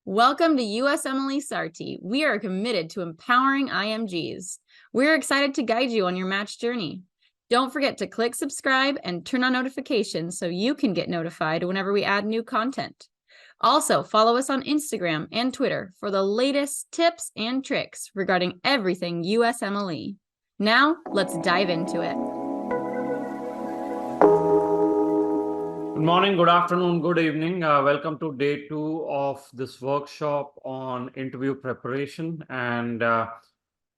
Welcome to USMLE SARTI. We are committed to empowering IMGs. We're excited to guide you on your match journey. Don't forget to click subscribe and turn on notifications so you can get notified whenever we add new content. Also, follow us on Instagram and Twitter for the latest tips and tricks regarding everything USMLE. Now, let's dive into it. Good morning, good afternoon, good evening. Welcome to day 2 of this workshop on interview preparation. And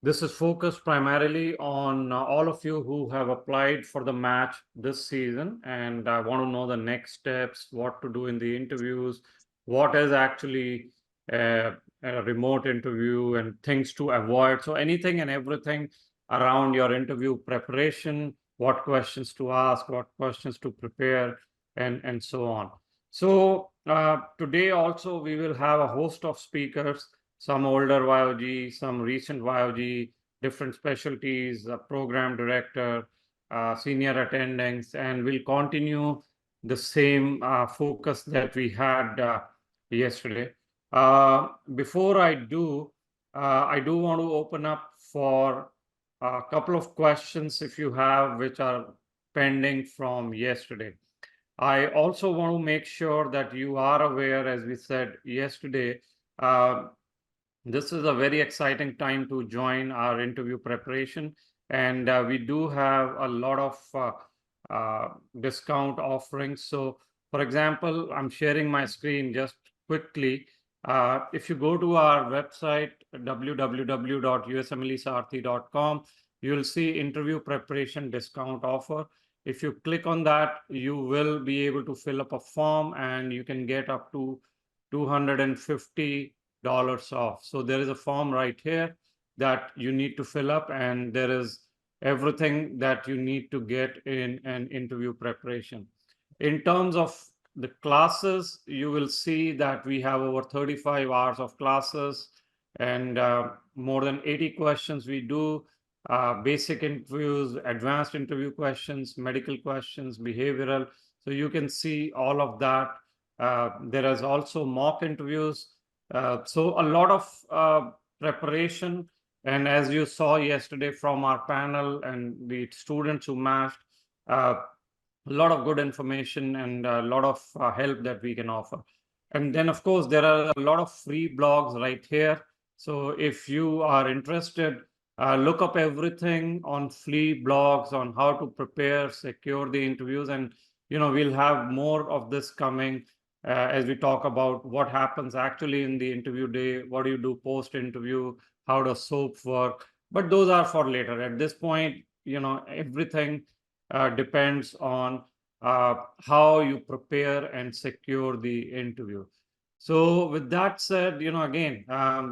this is focused primarily on all of you who have applied for the match this season. And I want to know the next steps, what to do in the interviews, what is actually a remote interview and things to avoid. So anything and everything around your interview preparation, what questions to ask, what questions to prepare, and so on. So today also we will have a host of speakers, some older YOG, some recent YOG, different specialties, a program director, senior attendings, and we'll continue the same focus that we had yesterday. Before I do want to open up for a couple of questions if you have, which are pending from yesterday. I also want to make sure that you are aware, as we said yesterday, this is a very exciting time to join our interview preparation. And we do have a lot of discount offerings. So, for example, I'm sharing my screen just quickly. If you go to our website, www.usmlesarthi.com, you'll see interview preparation discount offer. If you click on that, you will be able to fill up a form and you can get up to $250 off. So there is a form right here that you need to fill up, and there is everything that you need to get in an interview preparation. In terms of the classes, you will see that we have over 35 hours of classes and more than 80 questions we do. Basic interviews, advanced interview questions, medical questions, behavioral. So you can see all of that. There is also mock interviews. So a lot of preparation. And as you saw yesterday from our panel and the students who matched, a lot of good information and a lot of help that we can offer. And then, of course, there are a lot of free blogs right here. So if you are interested, look up everything on free blogs on how to prepare, secure the interviews. And, we'll have more of this coming as we talk about what happens actually in the interview day, what do you do post-interview, how does SOAP work. But those are for later. At this point, everything depends on how you prepare and secure the interview. So with that said, again,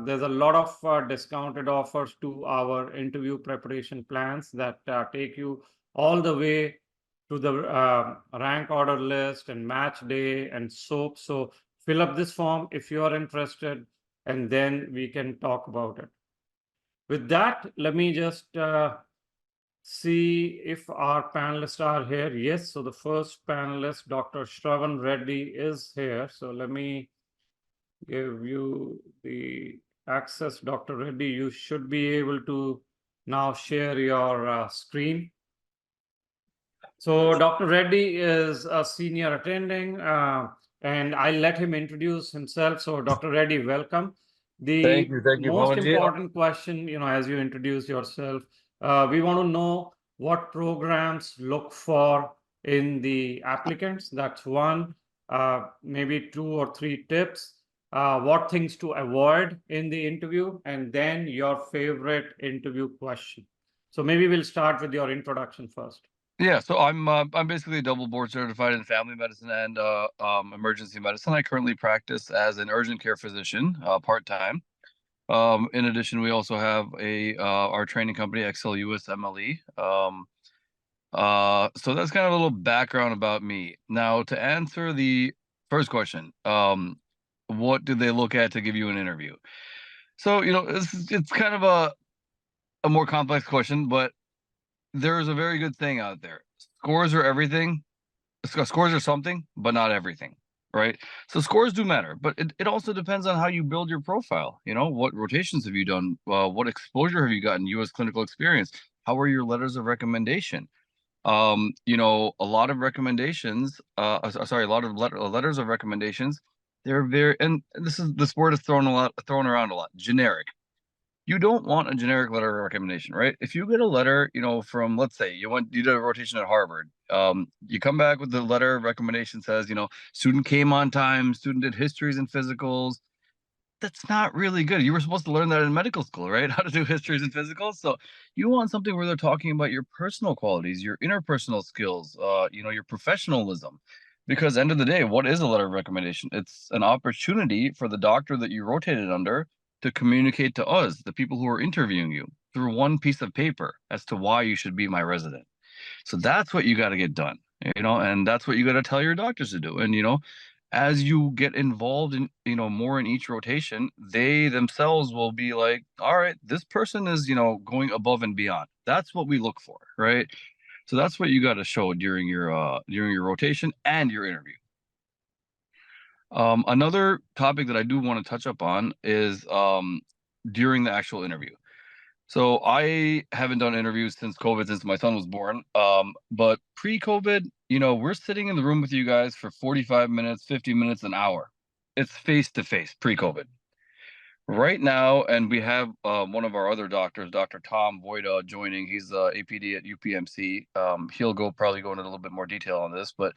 there's a lot of discounted offers to our interview preparation plans that take you all the way to the rank order list and match day and SOAP. So fill up this form if you are interested, and then we can talk about it. With that, let me just see if our panelists are here. Yes, so the first panelist, Dr. Shravan Reddy, is here. So let me give you the access. Dr. Reddy, you should be able to now share your screen. So Dr. Reddy is a senior attending, and I'll let him introduce himself. So Dr. Reddy, welcome. Thank you, most important question, as you introduce yourself, we want to know what programs look for in the applicants. That's one, maybe 2 or 3 tips. What things to avoid in the interview, and then your favorite interview question. So maybe we'll start with your introduction first. Yeah, so I'm basically double board certified in family medicine and emergency medicine. I currently practice as an urgent care physician, part-time. In addition, we also have our training company, USMLE. So that's kind of a little background about me. Now, to answer the first question, what do they look at to give you an interview? So, it's kind of a more complex question, but there's a very good thing out there. Scores are everything. Scores are something, but not everything, right? So scores do matter, but it also depends on how you build your profile. You know, what rotations have you done? What exposure have you gotten? U.S. clinical experience? How are your letters of recommendation? You know, a lot of recommendations, sorry, a lot of letters of recommendations, they're very, and this word is thrown around a lot, generic. You don't want a generic letter of recommendation, right? If you get a letter, you know, from, let's say you did a rotation at Harvard, you come back with the letter of recommendation says, you know, student came on time, student did histories and physicals. That's not really good. You were supposed to learn that in medical school, right? How to do histories and physicals. So you want something where they're talking about your personal qualities, your interpersonal skills, you know, your professionalism. Because end of the day, what is a letter of recommendation? It's an opportunity for the doctor that you rotated under to communicate to us, the people who are interviewing you, through one piece of paper as to why you should be my resident. So that's what you got to get done, you know, and that's what you got to tell your doctors to do. And, you know, as you get involved in, you know, more in each rotation, they themselves will be like, all right, this person is, you know, going above and beyond. That's what we look for, right? So that's what you got to show during your rotation and your interview. Another topic that I do want to touch up on is during the actual interview. So I haven't done interviews since COVID, since my son was born. But pre-COVID, you know, we're sitting in the room with you guys for 45 minutes, 50 minutes, an hour. It's face to face pre-COVID. Right now, and we have one of our other doctors, Dr. Tom Wojda, joining. He's APD at UPMC. He'll probably go into a little bit more detail on this, but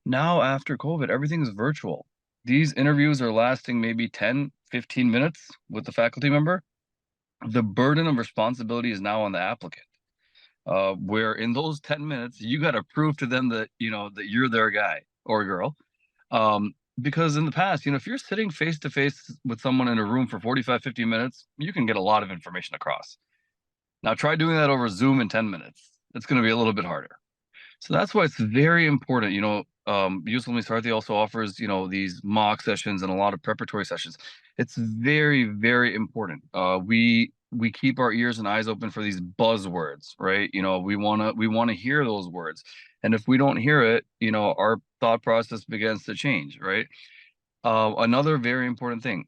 now after COVID, everything is virtual. These interviews are lasting maybe 10, 15 minutes with the faculty member. The burden of responsibility is now on the applicant, where in those 10 minutes, you got to prove to them that, you know, that you're their guy or girl. Because in the past, you know, if you're sitting face to face with someone in a room for 45, 50 minutes, you can get a lot of information across. Now try doing that over Zoom in 10 minutes. It's going to be a little bit harder. So that's why it's very important, you know, Usually Sarthi also offers, you know, these mock sessions and a lot of preparatory sessions. It's very, very important. We keep our ears and eyes open for these buzzwords, right? You know, we wanna hear those words. And if we don't hear it, you know, our thought process begins to change, right? Another very important thing,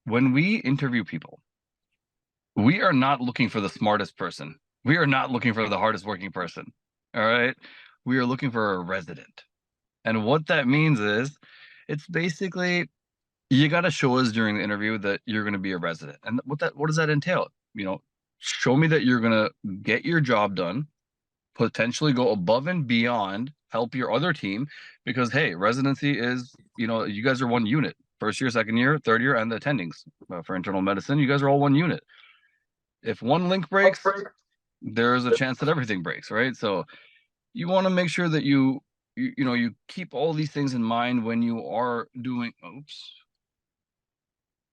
when we interview people, we are not looking for the smartest person. We are not looking for the hardest working person. All right. We are looking for a resident. And what that means is it's basically you got to show us during the interview that you're going to be a resident. And what does that entail? You know, show me that you're going to get your job done, potentially go above and beyond, help your other team, because hey, residency is, you know, you guys are one unit. First year, second year, third year, and the attendings for internal medicine, you guys are all one unit. If one link breaks, there's a chance that everything breaks, right? So you want to make sure that you keep all these things in mind when you are doing. Oops.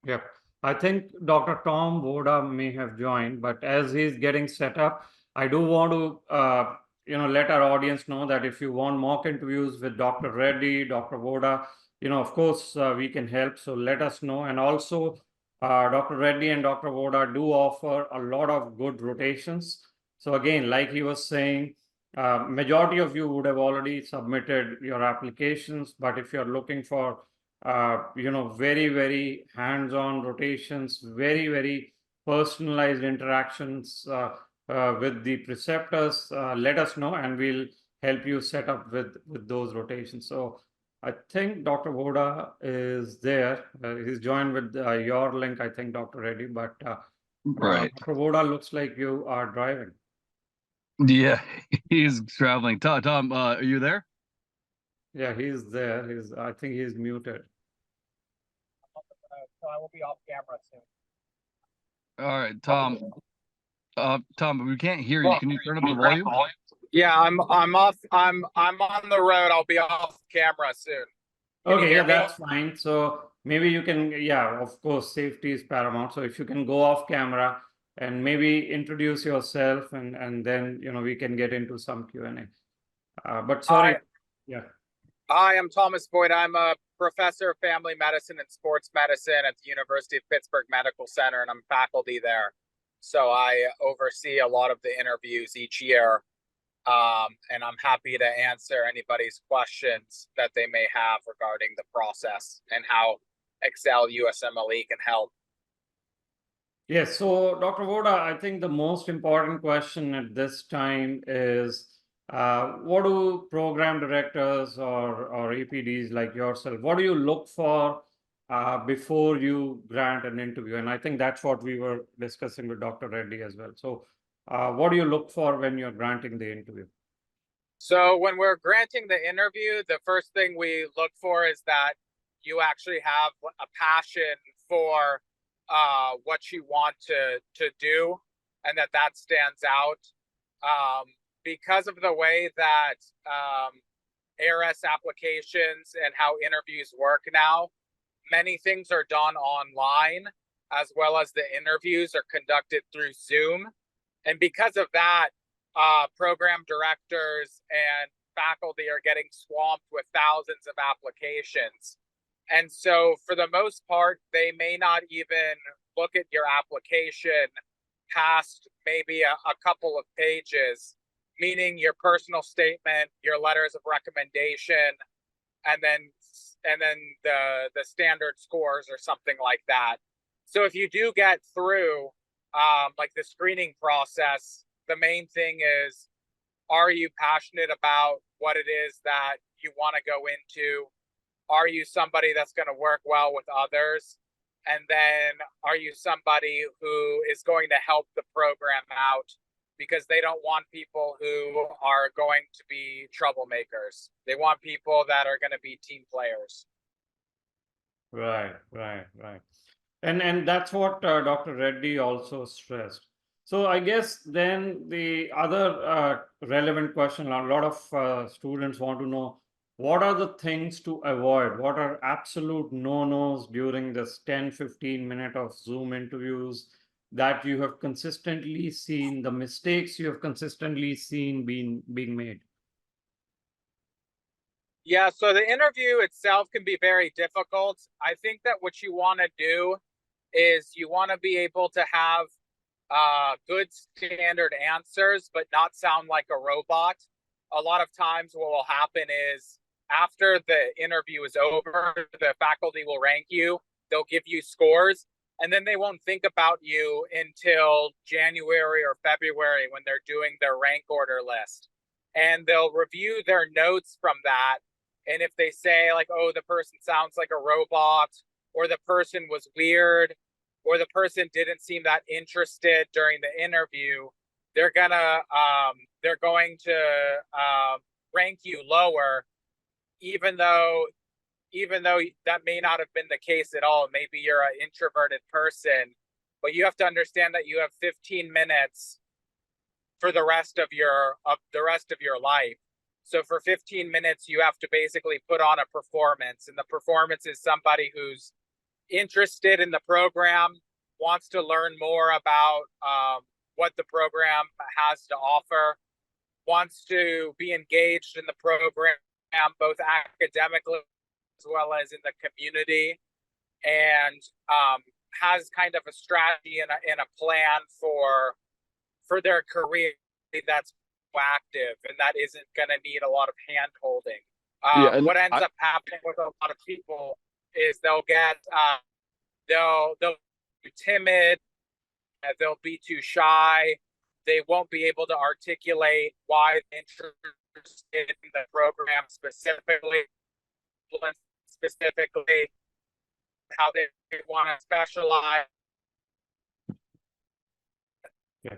Yep. I think Dr. Tom Wojda may have joined, but as he's getting set up, I do want to let our audience know that if you want mock interviews with Dr. Reddy, Dr. Wojda, of course we can help. So let us know. And also, Dr. Reddy and Dr. Wojda do offer a lot of good rotations. So again, like he was saying, majority of you would have already submitted your applications, but if you're looking for very, very hands-on rotations, very, very personalized interactions with the preceptors, let us know and we'll help you set up with those rotations. So I think Dr. Wojda is there. He's joined with your link, I think, Dr. Reddy, but right. Dr. Wojda looks like you are driving. Yeah, he's traveling. Tom, are you there? Yeah, he's there. I think he's muted. So I will be off camera soon. All right, Tom. Tom, but we can't hear you. Can you turn up the volume? Yeah, I'm off. I'm on the road. I'll be off camera soon. Okay, yeah, that's fine. So maybe you can, yeah, of course, safety is paramount. So if you can go off camera and maybe introduce yourself and then, we can get into some Q&A. But sorry. Yeah. Hi, I'm Thomas Boyd. I'm a professor of family medicine and sports medicine at the University of Pittsburgh Medical Center, and I'm faculty there. So I oversee a lot of the interviews each year. And I'm happy to answer anybody's questions that they may have regarding the process and how Excel USMLE can help. Yes, so Dr. Wojda, I think the most important question at this time is what do program directors or APDs like yourself, what do you look for before you grant an interview? And I think that's what we were discussing with Dr. Reddy as well. So what do you look for when you're granting the interview? So when we're granting the interview, the first thing we look for is that you actually have a passion for what you want to do, and that stands out. Because of the way that ARS applications and how interviews work now, many things are done online, as well as the interviews are conducted through Zoom. And because of that, program directors and faculty are getting swamped with thousands of applications. And so for the most part, they may not even look at your application past maybe a couple of pages, meaning your personal statement, your letters of recommendation, and then the standard scores or something like that. So if you do get through like the screening process, the main thing is, are you passionate about what it is that you want to go into? Are you somebody that's going to work well with others? And then are you somebody who is going to help the program out? Because they don't want people who are going to be troublemakers. They want people that are going to be team players. Right. And that's what Dr. Reddy also stressed. So I guess then the other relevant question, a lot of students want to know, what are the things to avoid? What are absolute no-nos during this 10-15 minute of Zoom interviews that you have consistently seen, the mistakes you have consistently seen being made? Yeah, so the interview itself can be very difficult. I think that what you want to do is you want to be able to have good standard answers, but not sound like a robot. A lot of times what will happen is after the interview is over, the faculty will rank you, they'll give you scores, and then they won't think about you until January or February when they're doing their rank order list. And they'll review their notes from that. And if they say like, oh, the person sounds like a robot, or the person was weird, or the person didn't seem that interested during the interview, they're going to rank you lower, even though that may not have been the case at all. Maybe you're an introverted person, but you have to understand that you have 15 minutes for the rest of your life. So for 15 minutes, you have to basically put on a performance, and the performance is somebody who's interested in the program, wants to learn more about what the program has to offer, wants to be engaged in the program, both academically as well as in the community, and has kind of a strategy and a plan for their career that's active and that isn't going to need a lot of hand holding. What ends up happening with a lot of people is they'll be timid, they'll be too shy, they won't be able to articulate why they're interested in the program specifically how they want to specialize. Okay.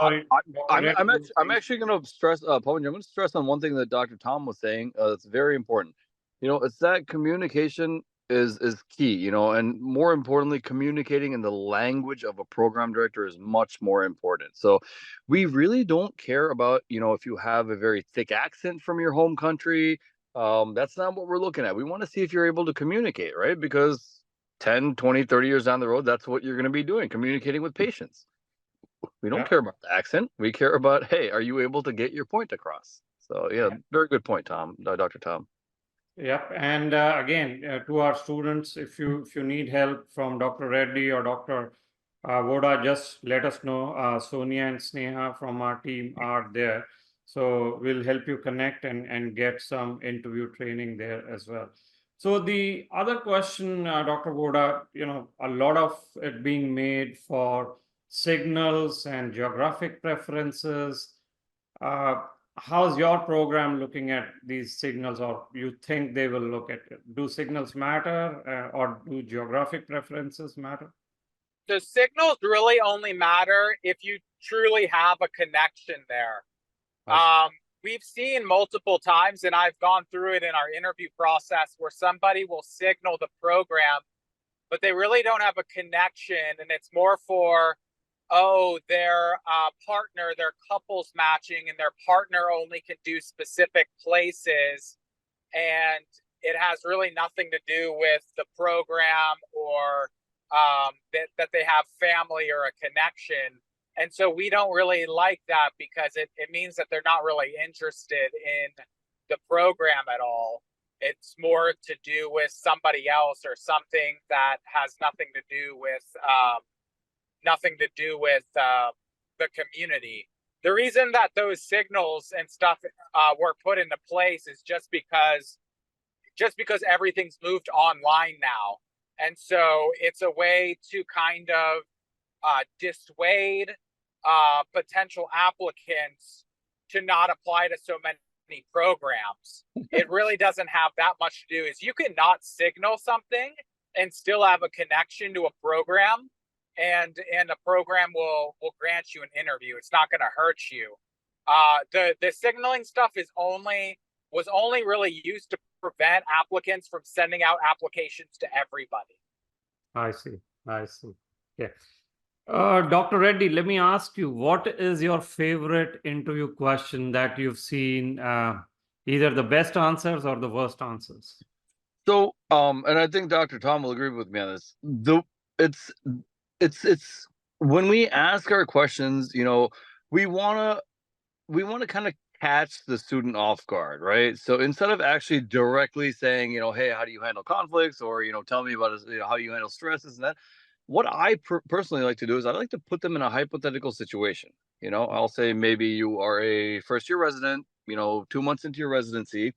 I'm actually going to stress, Pawan, I'm going to stress on one thing that Dr. Tom was saying. That's very important. It's that communication is key. And more importantly, communicating in the language of a program director is much more important. So we really don't care about, if you have a very thick accent from your home country. That's not what we're looking at. We want to see if you're able to communicate, right? Because 10, 20, 30 years down the road, that's what you're going to be doing, communicating with patients. We don't care about the accent. We care about, hey, are you able to get your point across? So very good point, Tom, Dr. Tom. Yep. And again, to our students, if you need help from Dr. Reddy or Dr. Wojda, just let us know. Sonia and Sneha from our team are there. So we'll help you connect and get some interview training there as well. So the other question, Dr. Wojda, a lot of it being made for signals and geographic preferences. How's your program looking at these signals, or you think they will look at it? Do signals matter, or do geographic preferences matter? The signals really only matter if you truly have a connection there. We've seen multiple times, and I've gone through it in our interview process, where somebody will signal the program, but they really don't have a connection, and it's more for, oh, their partner, their couples matching, and their partner only can do specific places, and it has really nothing to do with the program or that they have family or a connection. And so we don't really like that, because it means that they're not really interested in the program at all. It's more to do with somebody else, or something that has nothing to do with the community. The reason that those signals and stuff were put into place is just because everything's moved online now. And so it's a way to kind of dissuade potential applicants to not apply to so many programs. It really doesn't have that much to do. Is you can not signal something and still have a connection to a program, and a program will grant you an interview. It's not going to hurt you. The signaling stuff was only really used to prevent applicants from sending out applications to everybody. I see. Yeah. Dr. Reddy, let me ask you, what is your favorite interview question that you've seen, either the best answers or the worst answers? So, and I think Dr. Tom will agree with me on this. It's when we ask our questions, we want to kind of catch the student off guard, right? So instead of actually directly saying, hey, how do you handle conflicts, or tell me about how you handle stresses and that, what I personally like to do is I like to put them in a hypothetical situation. I'll say maybe you are a first-year resident, 2 months into your residency.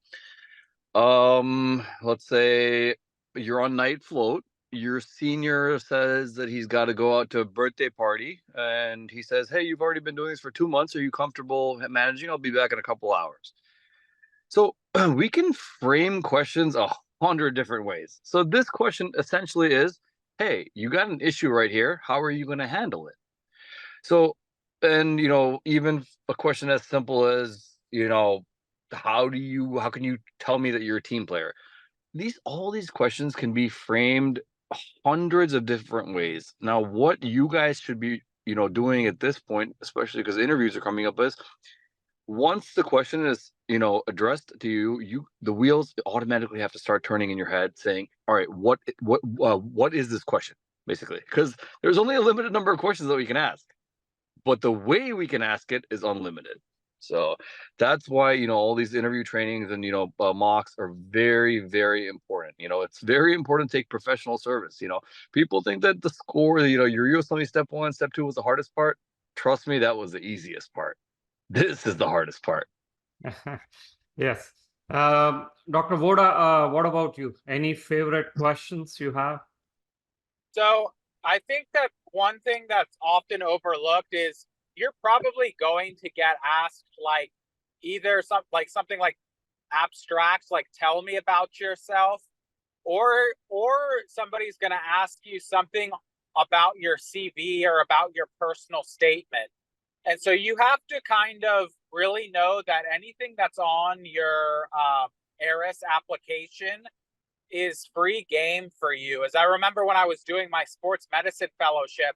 Let's say you're on night float. Your senior says that he's got to go out to a birthday party, and he says, hey, you've already been doing this for 2 months. Are you comfortable managing? I'll be back in a couple hours. So we can frame questions 100 different ways. So this question essentially is, hey, you got an issue right here. How are you going to handle it? So, and, even a question as simple as, how can you tell me that you're a team player? All these questions can be framed hundreds of different ways. Now, what you guys should be, doing at this point, especially because interviews are coming up, is once the question is, addressed to you, the wheels automatically have to start turning in your head, saying, all right, what is this question, basically? Because there's only a limited number of questions that we can ask, but the way we can ask it is unlimited. So that's why, all these interview trainings and, mocks are very, very important. It's very important to take professional service. People think that the score, your US Only step 1, step 2 was the hardest part. Trust me, that was the easiest part. This is the hardest part. Yes. Dr. Wojda, what about you? Any favorite questions you have? So I think that one thing that's often overlooked is you're probably going to get asked either something like abstract, like tell me about yourself, or somebody's going to ask you something about your CV or about your personal statement. And so you have to kind of really know that anything that's on your ARIS application is free game for you. As I remember when I was doing my sports medicine fellowship,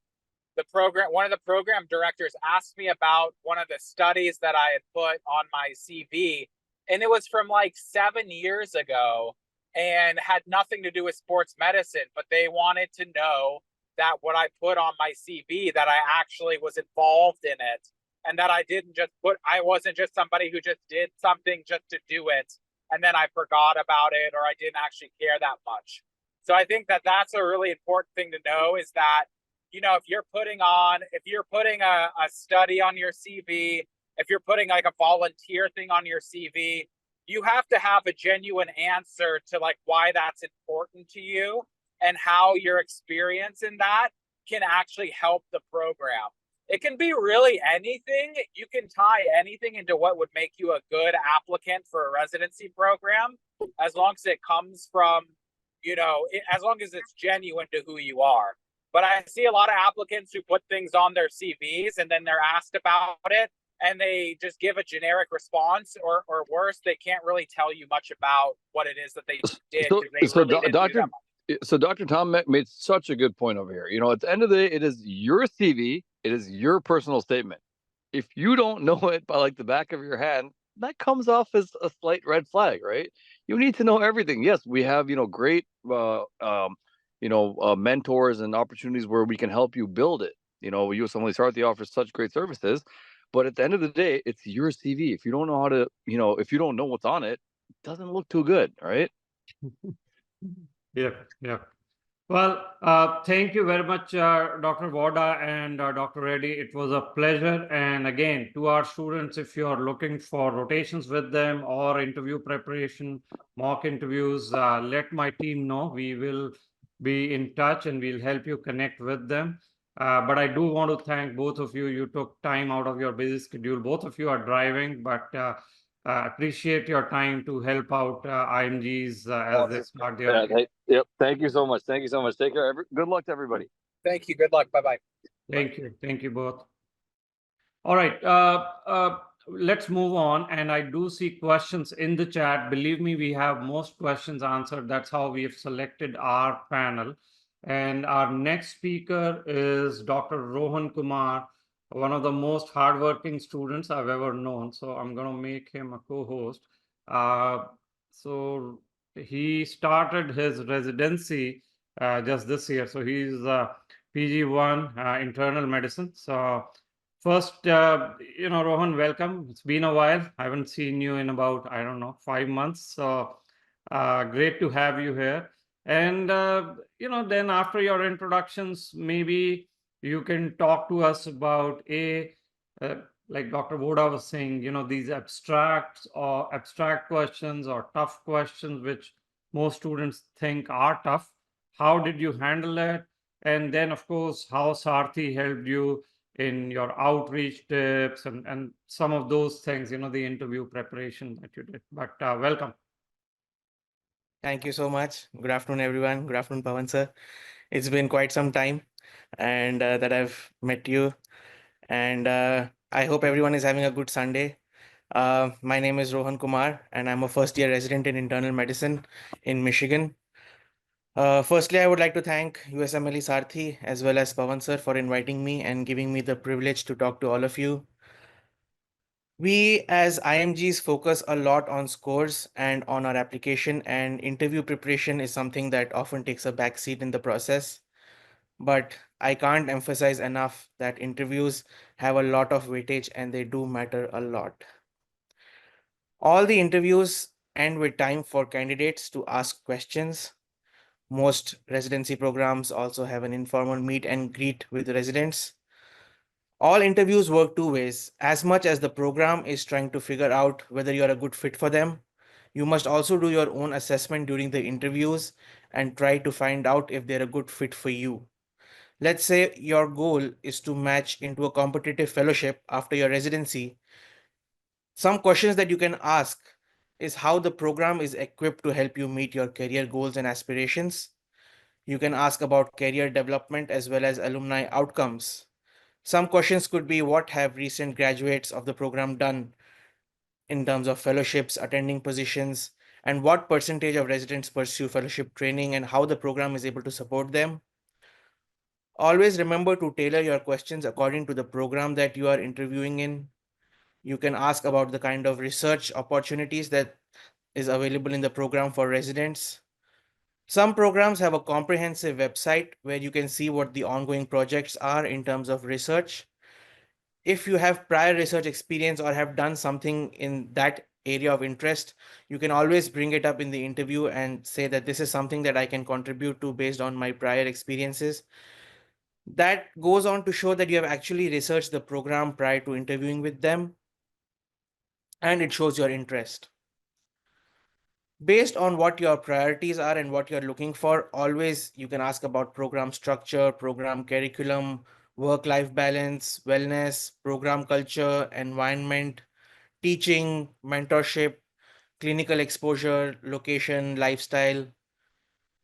one of the program directors asked me about one of the studies that I had put on my CV, and it was from 7 years ago and had nothing to do with sports medicine, but they wanted to know that what I put on my CV, that I actually was involved in it, and that I wasn't just somebody who just did something just to do it, and then I forgot about it, or I didn't actually care that much. So I think that that's a really important thing to know, is that, if you're putting a study on your CV, if you're putting like a volunteer thing on your CV, you have to have a genuine answer to like why that's important to you and how your experience in that can actually help the program. It can be really anything. You can tie anything into what would make you a good applicant for a residency program, as long as it comes from, as long as it's genuine to who you are. But I see a lot of applicants who put things on their CVs and then they're asked about it and they just give a generic response, or worse, they can't really tell you much about what it is that they did. So Dr. Tom made such a good point over here. At the end of the day, it is your CV, it is your personal statement. If you don't know it by like the back of your hand, that comes off as a slight red flag, right? You need to know everything. Yes, we have, great, mentors and opportunities where we can help you build it. USMLE Sarthi offers such great services, but at the end of the day, it's your CV. If you don't know how to, if you don't know what's on it, it doesn't look too good, right? Yeah. Well, thank you very much, Dr. Wojda and Dr. Reddy. It was a pleasure. And again, to our students, if you are looking for rotations with them or interview preparation, mock interviews, let my team know. We will be in touch and we'll help you connect with them. But I do want to thank both of you. You took time out of your busy schedule. Both of you are driving, but appreciate your time to help out IMGs as they start their. Yep. Thank you so much. Take care. Good luck to everybody. Thank you. Good luck. Bye-bye. Thank you. Thank you both. All right. Let's move on. And I do see questions in the chat. Believe me, we have most questions answered. That's how we have selected our panel. And our next speaker is Dr. Rohan Kumar, one of the most hardworking students I've ever known. So I'm going to make him a co-host. So he started his residency just this year. So he's PG1 internal medicine. So first, Rohan, welcome. It's been a while. I haven't seen you in about, 5 months. So great to have you here. And, then after your introductions, maybe you can talk to us about like Dr. Wojda was saying, these abstract questions or tough questions, which most students think are tough. How did you handle it? And then, of course, how Sarthi helped you in your outreach tips and some of those things, the interview preparation that you did. But welcome. Thank you so much. Good afternoon, everyone. Good afternoon, Pawan sir. It's been quite some time and that I've met you. And I hope everyone is having a good Sunday. My name is Rohan Kumar, and I'm a first-year resident in internal medicine in Michigan. Firstly, I would like to thank USMLE Sarthi as well as Pawan sir for inviting me and giving me the privilege to talk to all of you. We as IMGs focus a lot on scores and on our application, and interview preparation is something that often takes a backseat in the process. But I can't emphasize enough that interviews have a lot of weightage and they do matter a lot. All the interviews end with time for candidates to ask questions. Most residency programs also have an informal meet and greet with residents. All interviews work two ways. As much as the program is trying to figure out whether you're a good fit for them, you must also do your own assessment during the interviews and try to find out if they're a good fit for you. Let's say your goal is to match into a competitive fellowship after your residency. Some questions that you can ask is how the program is equipped to help you meet your career goals and aspirations. You can ask about career development as well as alumni outcomes. Some questions could be, what have recent graduates of the program done in terms of fellowships, attending positions, and what percentage of residents pursue fellowship training and how the program is able to support them. Always remember to tailor your questions according to the program that you are interviewing in. You can ask about the kind of research opportunities that is available in the program for residents. Some programs have a comprehensive website where you can see what the ongoing projects are in terms of research. If you have prior research experience or have done something in that area of interest, you can always bring it up in the interview and say that this is something that I can contribute to based on my prior experiences. That goes on to show that you have actually researched the program prior to interviewing with them. and it shows your interest. Based on what your priorities are and what you're looking for, always you can ask about program structure, program curriculum, work life balance, wellness, program culture, environment, teaching, mentorship, clinical exposure, location, lifestyle.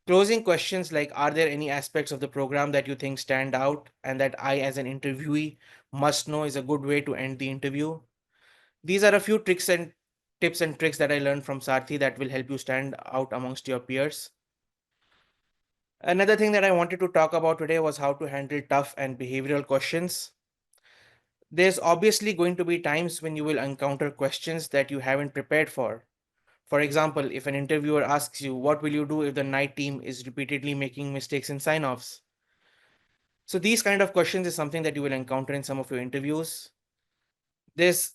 Closing questions like, are there any aspects of the program that you think stand out and that I, as an interviewee, must know, is a good way to end the interview. These are a few tricks and tips and tricks that I learned from Sarthi that will help you stand out amongst your peers. Another thing that I wanted to talk about today was how to handle tough and behavioral questions. There's obviously going to be times when you will encounter questions that you haven't prepared for. For example, if an interviewer asks you, what will you do if the night team is repeatedly making mistakes in sign offs? So, these kind of questions is something that you will encounter in some of your interviews. This,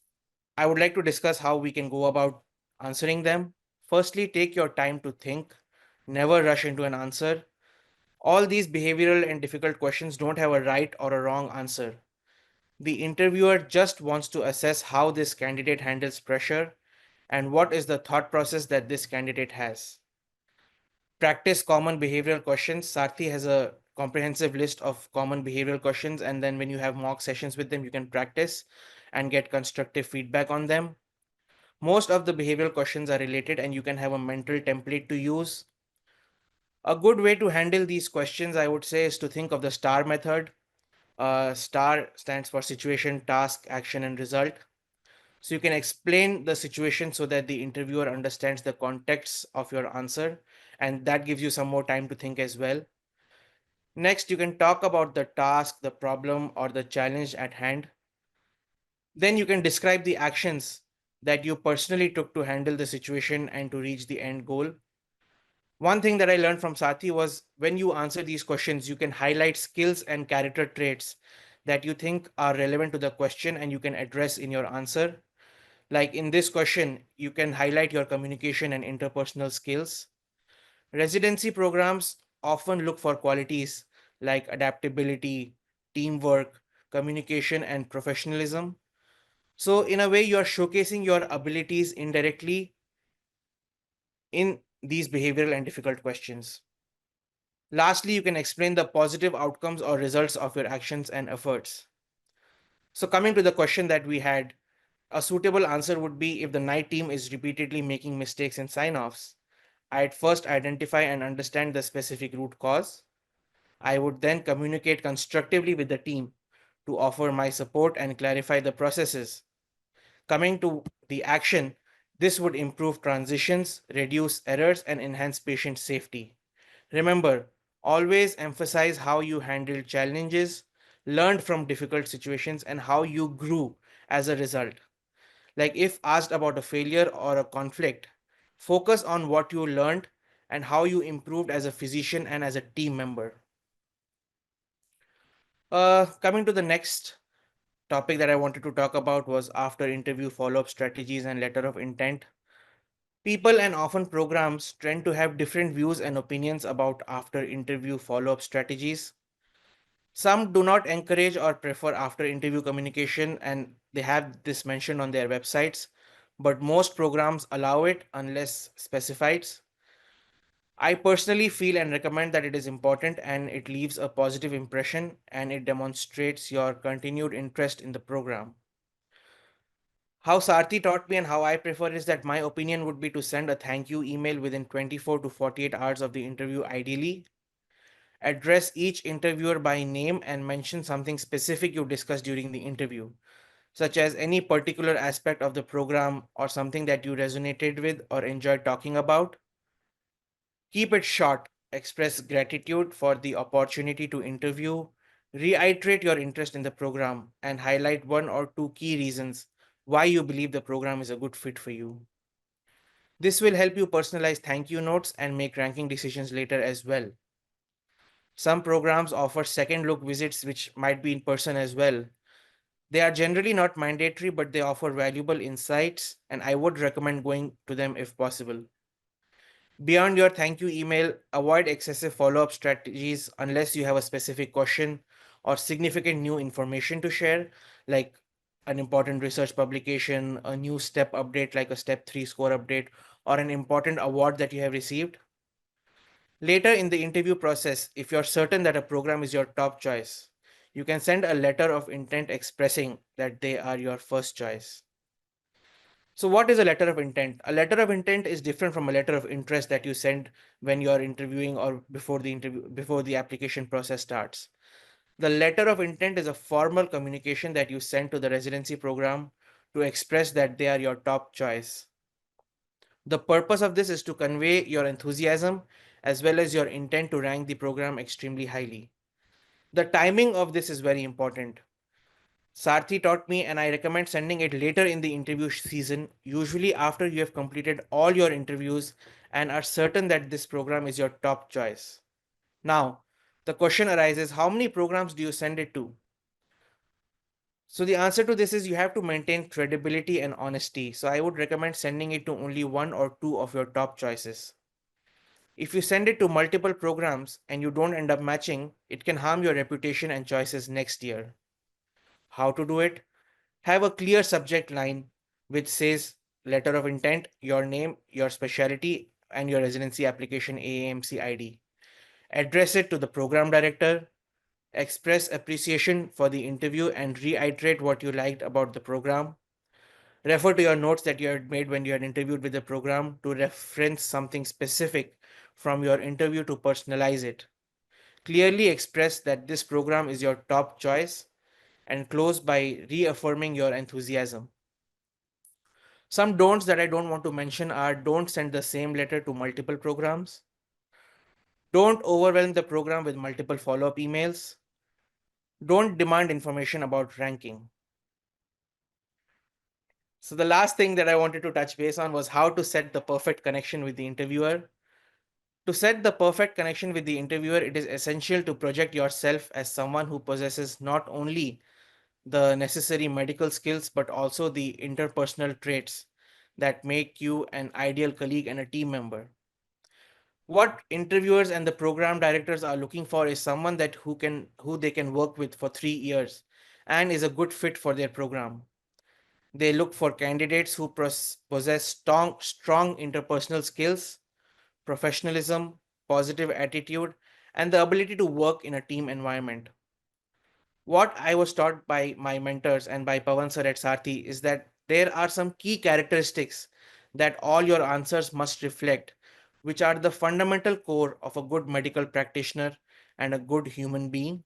I would like to discuss how we can go about answering them. Firstly, take your time to think, never rush into an answer. All these behavioral and difficult questions don't have a right or a wrong answer. The interviewer just wants to assess how this candidate handles pressure and what is the thought process that this candidate has. Practice common behavioral questions. Sarthi has a comprehensive list of common behavioral questions, and then when you have mock sessions with them, you can practice and get constructive feedback on them. Most of the behavioral questions are related, and you can have a mental template to use. A good way to handle these questions, I would say, is to think of the STAR method. STAR stands for situation, task, action, and result. So you can explain the situation so that the interviewer understands the context of your answer, and that gives you some more time to think as well. Next, you can talk about the task, the problem, or the challenge at hand. Then you can describe the actions that you personally took to handle the situation and to reach the end goal. One thing that I learned from Sati was when you answer these questions, you can highlight skills and character traits that you think are relevant to the question and you can address in your answer. Like in this question, you can highlight your communication and interpersonal skills. Residency programs often look for qualities like adaptability, teamwork, communication, and professionalism. So, in a way, you are showcasing your abilities indirectly in these behavioral and difficult questions. Lastly, you can explain the positive outcomes or results of your actions and efforts. So, coming to the question that we had, a suitable answer would be if the night team is repeatedly making mistakes in sign offs. I'd first identify and understand the specific root cause. I would then communicate constructively with the team to offer my support and clarify the processes. Coming to the action, this would improve transitions, reduce errors, and enhance patient safety. Remember, always emphasize how you handled challenges, learned from difficult situations, and how you grew as a result. Like if asked about a failure or a conflict, focus on what you learned and how you improved as a physician and as a team member. Coming to the next topic that I wanted to talk about was after interview follow up strategies and letter of intent. People and often programs tend to have different views and opinions about after interview follow up strategies. Some do not encourage or prefer after interview communication, and they have this mentioned on their websites, but most programs allow it unless specified. I personally feel and recommend that it is important and it leaves a positive impression and it demonstrates your continued interest in the program. How Sarthi taught me and how I prefer is that my opinion would be to send a thank you email within 24 to 48 hours of the interview, ideally. Address each interviewer by name and mention something specific you discussed during the interview, such as any particular aspect of the program or something that you resonated with or enjoyed talking about. Keep it short, express gratitude for the opportunity to interview, reiterate your interest in the program, and highlight one or two key reasons why you believe the program is a good fit for you. This will help you personalize thank you notes and make ranking decisions later as well. Some programs offer second look visits, which might be in person as well. They are generally not mandatory, but they offer valuable insights, and I would recommend going to them if possible. Beyond your thank you email, avoid excessive follow up strategies unless you have a specific question or significant new information to share. Like an important research publication, a new step update like a step 3 score update, or an important award that you have received. Later in the interview process, if you're certain that a program is your top choice, you can send a letter of intent expressing that they are your first choice. So, what is a letter of intent? A letter of intent is different from a letter of interest that you send when you're interviewing or before the application process starts. The letter of intent is a formal communication that you send to the residency program to express that they are your top choice. The purpose of this is to convey your enthusiasm as well as your intent to rank the program extremely highly. The timing of this is very important. Sarthi taught me, and I recommend sending it later in the interview season, usually after you have completed all your interviews and are certain that this program is your top choice. Now, the question arises, how many programs do you send it to? So, the answer to this is you have to maintain credibility and honesty. So, I would recommend sending it to only one or two of your top choices. If you send it to multiple programs and you don't end up matching, it can harm your reputation and choices next year. How to do it? Have a clear subject line which says letter of intent, your name, your specialty, and your residency application AAMC ID. Address it to the program director, express appreciation for the interview and reiterate what you liked about the program. Refer to your notes that you had made when you had interviewed with the program to reference something specific from your interview to personalize it. Clearly express that this program is your top choice and close by reaffirming your enthusiasm. Some don'ts that I don't want to mention are don't send the same letter to multiple programs. Don't overwhelm the program with multiple follow up emails. Don't demand information about ranking. So, the last thing that I wanted to touch base on was how to set the perfect connection with the interviewer. To set the perfect connection with the interviewer, it is essential to project yourself as someone who possesses not only the necessary medical skills but also the interpersonal traits that make you an ideal colleague and a team member. What interviewers and the program directors are looking for is someone that who they can work with for 3 years and is a good fit for their program. They look for candidates who possess strong interpersonal skills, professionalism, positive attitude, and the ability to work in a team environment. What I was taught by my mentors and by Pawan sir at Sarthi is that there are some key characteristics that all your answers must reflect, which are the fundamental core of a good medical practitioner and a good human being.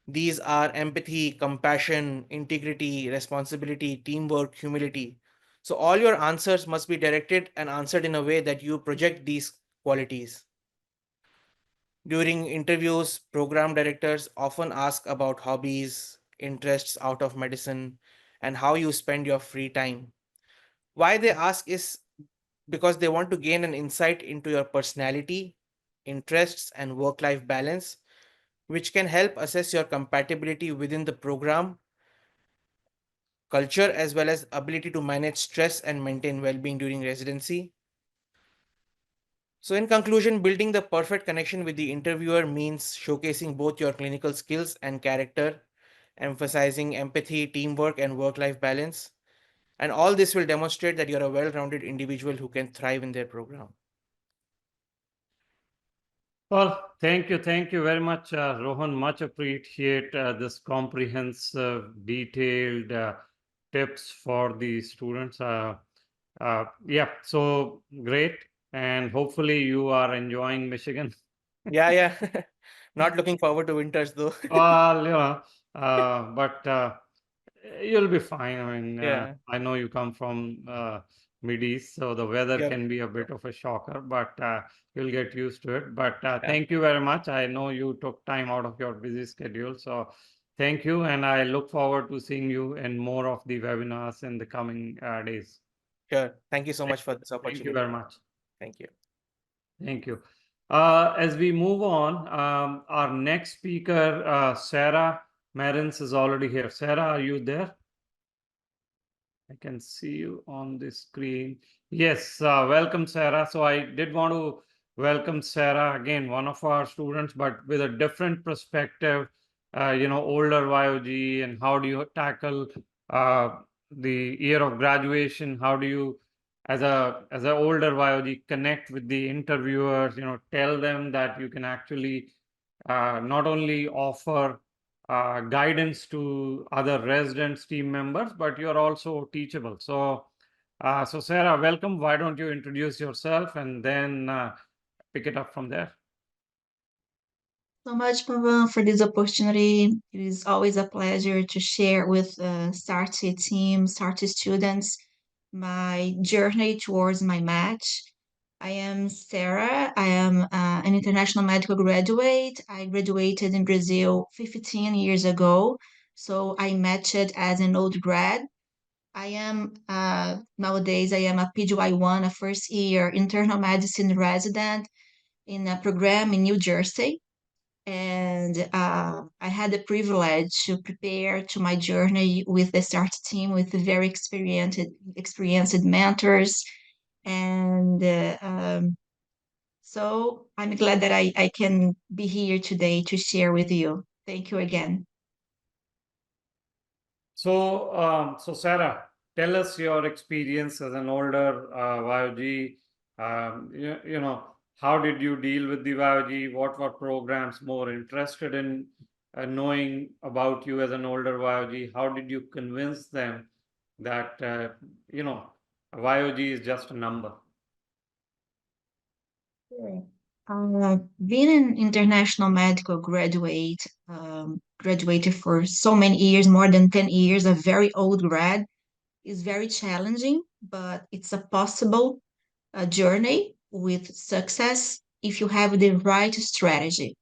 These are empathy, compassion, integrity, responsibility, teamwork, humility. So, all your answers must be directed and answered in a way that you project these qualities. During interviews, program directors often ask about hobbies, interests out of medicine, and how you spend your free time. Why they ask is because they want to gain an insight into your personality, interests, and work life balance, which can help assess your compatibility within the program, culture, as well as ability to manage stress and maintain well being during residency. So, in conclusion, building the perfect connection with the interviewer means showcasing both your clinical skills and character, emphasizing empathy, teamwork, and work life balance. And all this will demonstrate that you're a well rounded individual who can thrive in their program. Well, thank you very much, Rohan. Much appreciate this comprehensive, detailed tips for the students. Yeah, so great, and hopefully you are enjoying Michigan. Yeah, yeah. Not looking forward to winters though. Well, but you'll be fine. I mean, Yeah. I know you come from Mid East, so the weather Yep. can be a bit of a shocker, but you'll get used to it. But Yeah. thank you very much. I know you took time out of your busy schedule, so thank you, and I look forward to seeing you in more of the webinars in the coming days. Sure. Thank you so Thank much for this thank you opportunity. very much. Thank you. Thank you. As we move on, our next speaker, Sarah Marins, is already here. Sarah, are you there? I can see you on the screen. Yes, welcome, Sarah. So I did want to welcome Sarah again, one of our students, but with a different perspective. Older YOG, and how do you tackle the year of graduation? How do you, as an older YOG, connect with the interviewers? Tell them that you can actually not only offer guidance to other residents, team members, but you're also teachable. So, Sarah, welcome. Why don't you introduce yourself and then pick it up from there? So much, Pavan, for this opportunity. It is always a pleasure to share with Sarti team, Sarti students, my journey towards my match. I am Sarah. I am an international medical graduate. I graduated in Brazil 15 years ago. So I matched as an old grad. I am nowadays I am a PGY1, a first year internal medicine resident in a program in New Jersey. And I had the privilege to prepare to my journey with the START team with very experienced mentors. And so I'm glad that I can be here today to share with you. Thank you again. So Sarah, tell us your experience as an older YOG. How did you deal with the YOG? What were programs more interested in knowing about you as an older YOG? How did you convince them that, a YOG is just a number? Sure. Being an international medical graduate, graduated for so many years, more than 10 years, a very old grad, is very challenging, but it's a possible journey with success if you have the right strategy.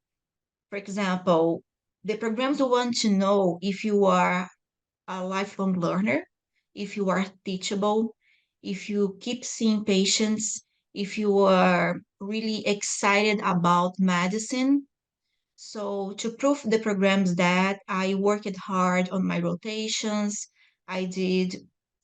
For example, the programs want to know if you are a lifelong learner, if you are teachable, if you keep seeing patients, if you are really excited about medicine. So to prove the programs that I worked hard on my rotations, I did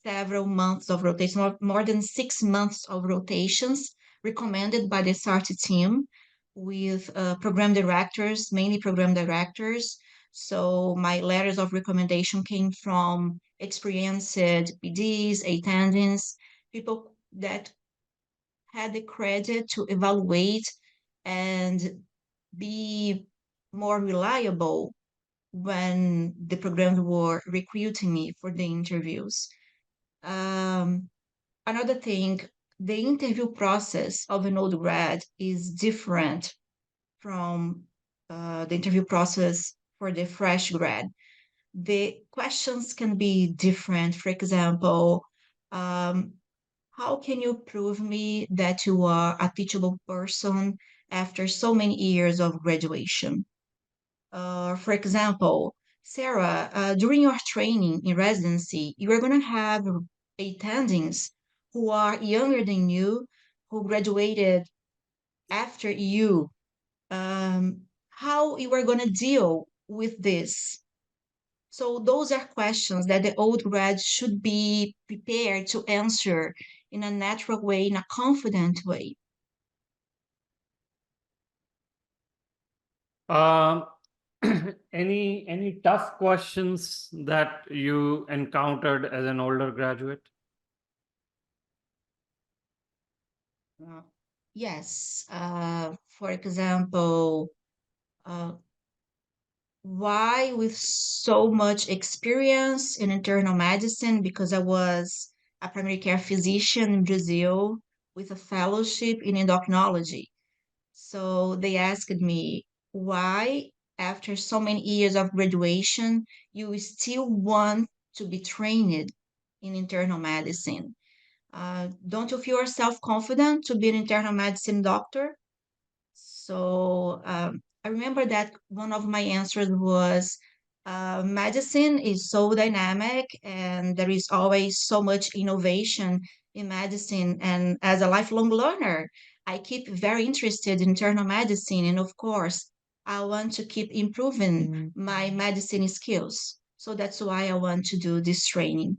several months of rotations, more than 6 months of rotations recommended by the SART team with program directors, mainly program directors. So my letters of recommendation came from experienced PDs, attendants, people that had the credit to evaluate and be more reliable when the programs were recruiting me for the interviews. Um, Another thing, the interview process of an old grad is different from the interview process for the fresh grad. The questions can be different. For example, um, how can you prove me that you are a teachable person after so many years of graduation? For example, Sarah, during your training in residency, you are going to have attendings who are younger than you, who graduated after you. How you are going to deal with this? So those are questions that the old grads should be prepared to answer in a natural way, in a confident way. Um, any tough questions that you encountered as an older graduate? Yes. For example, uh, why with so much experience in internal medicine? Because I was a primary care physician in Brazil with a fellowship in endocrinology. So they asked me, why, after so many years of graduation, you still want to be trained in internal medicine? Don't you feel self-confident to be an internal medicine doctor? So I remember that one of my answers was medicine is so dynamic and there is always so much innovation in medicine. And as a lifelong learner, I keep very interested in internal medicine. And of course, I want to keep improving my medicine skills. So that's why I want to do this training.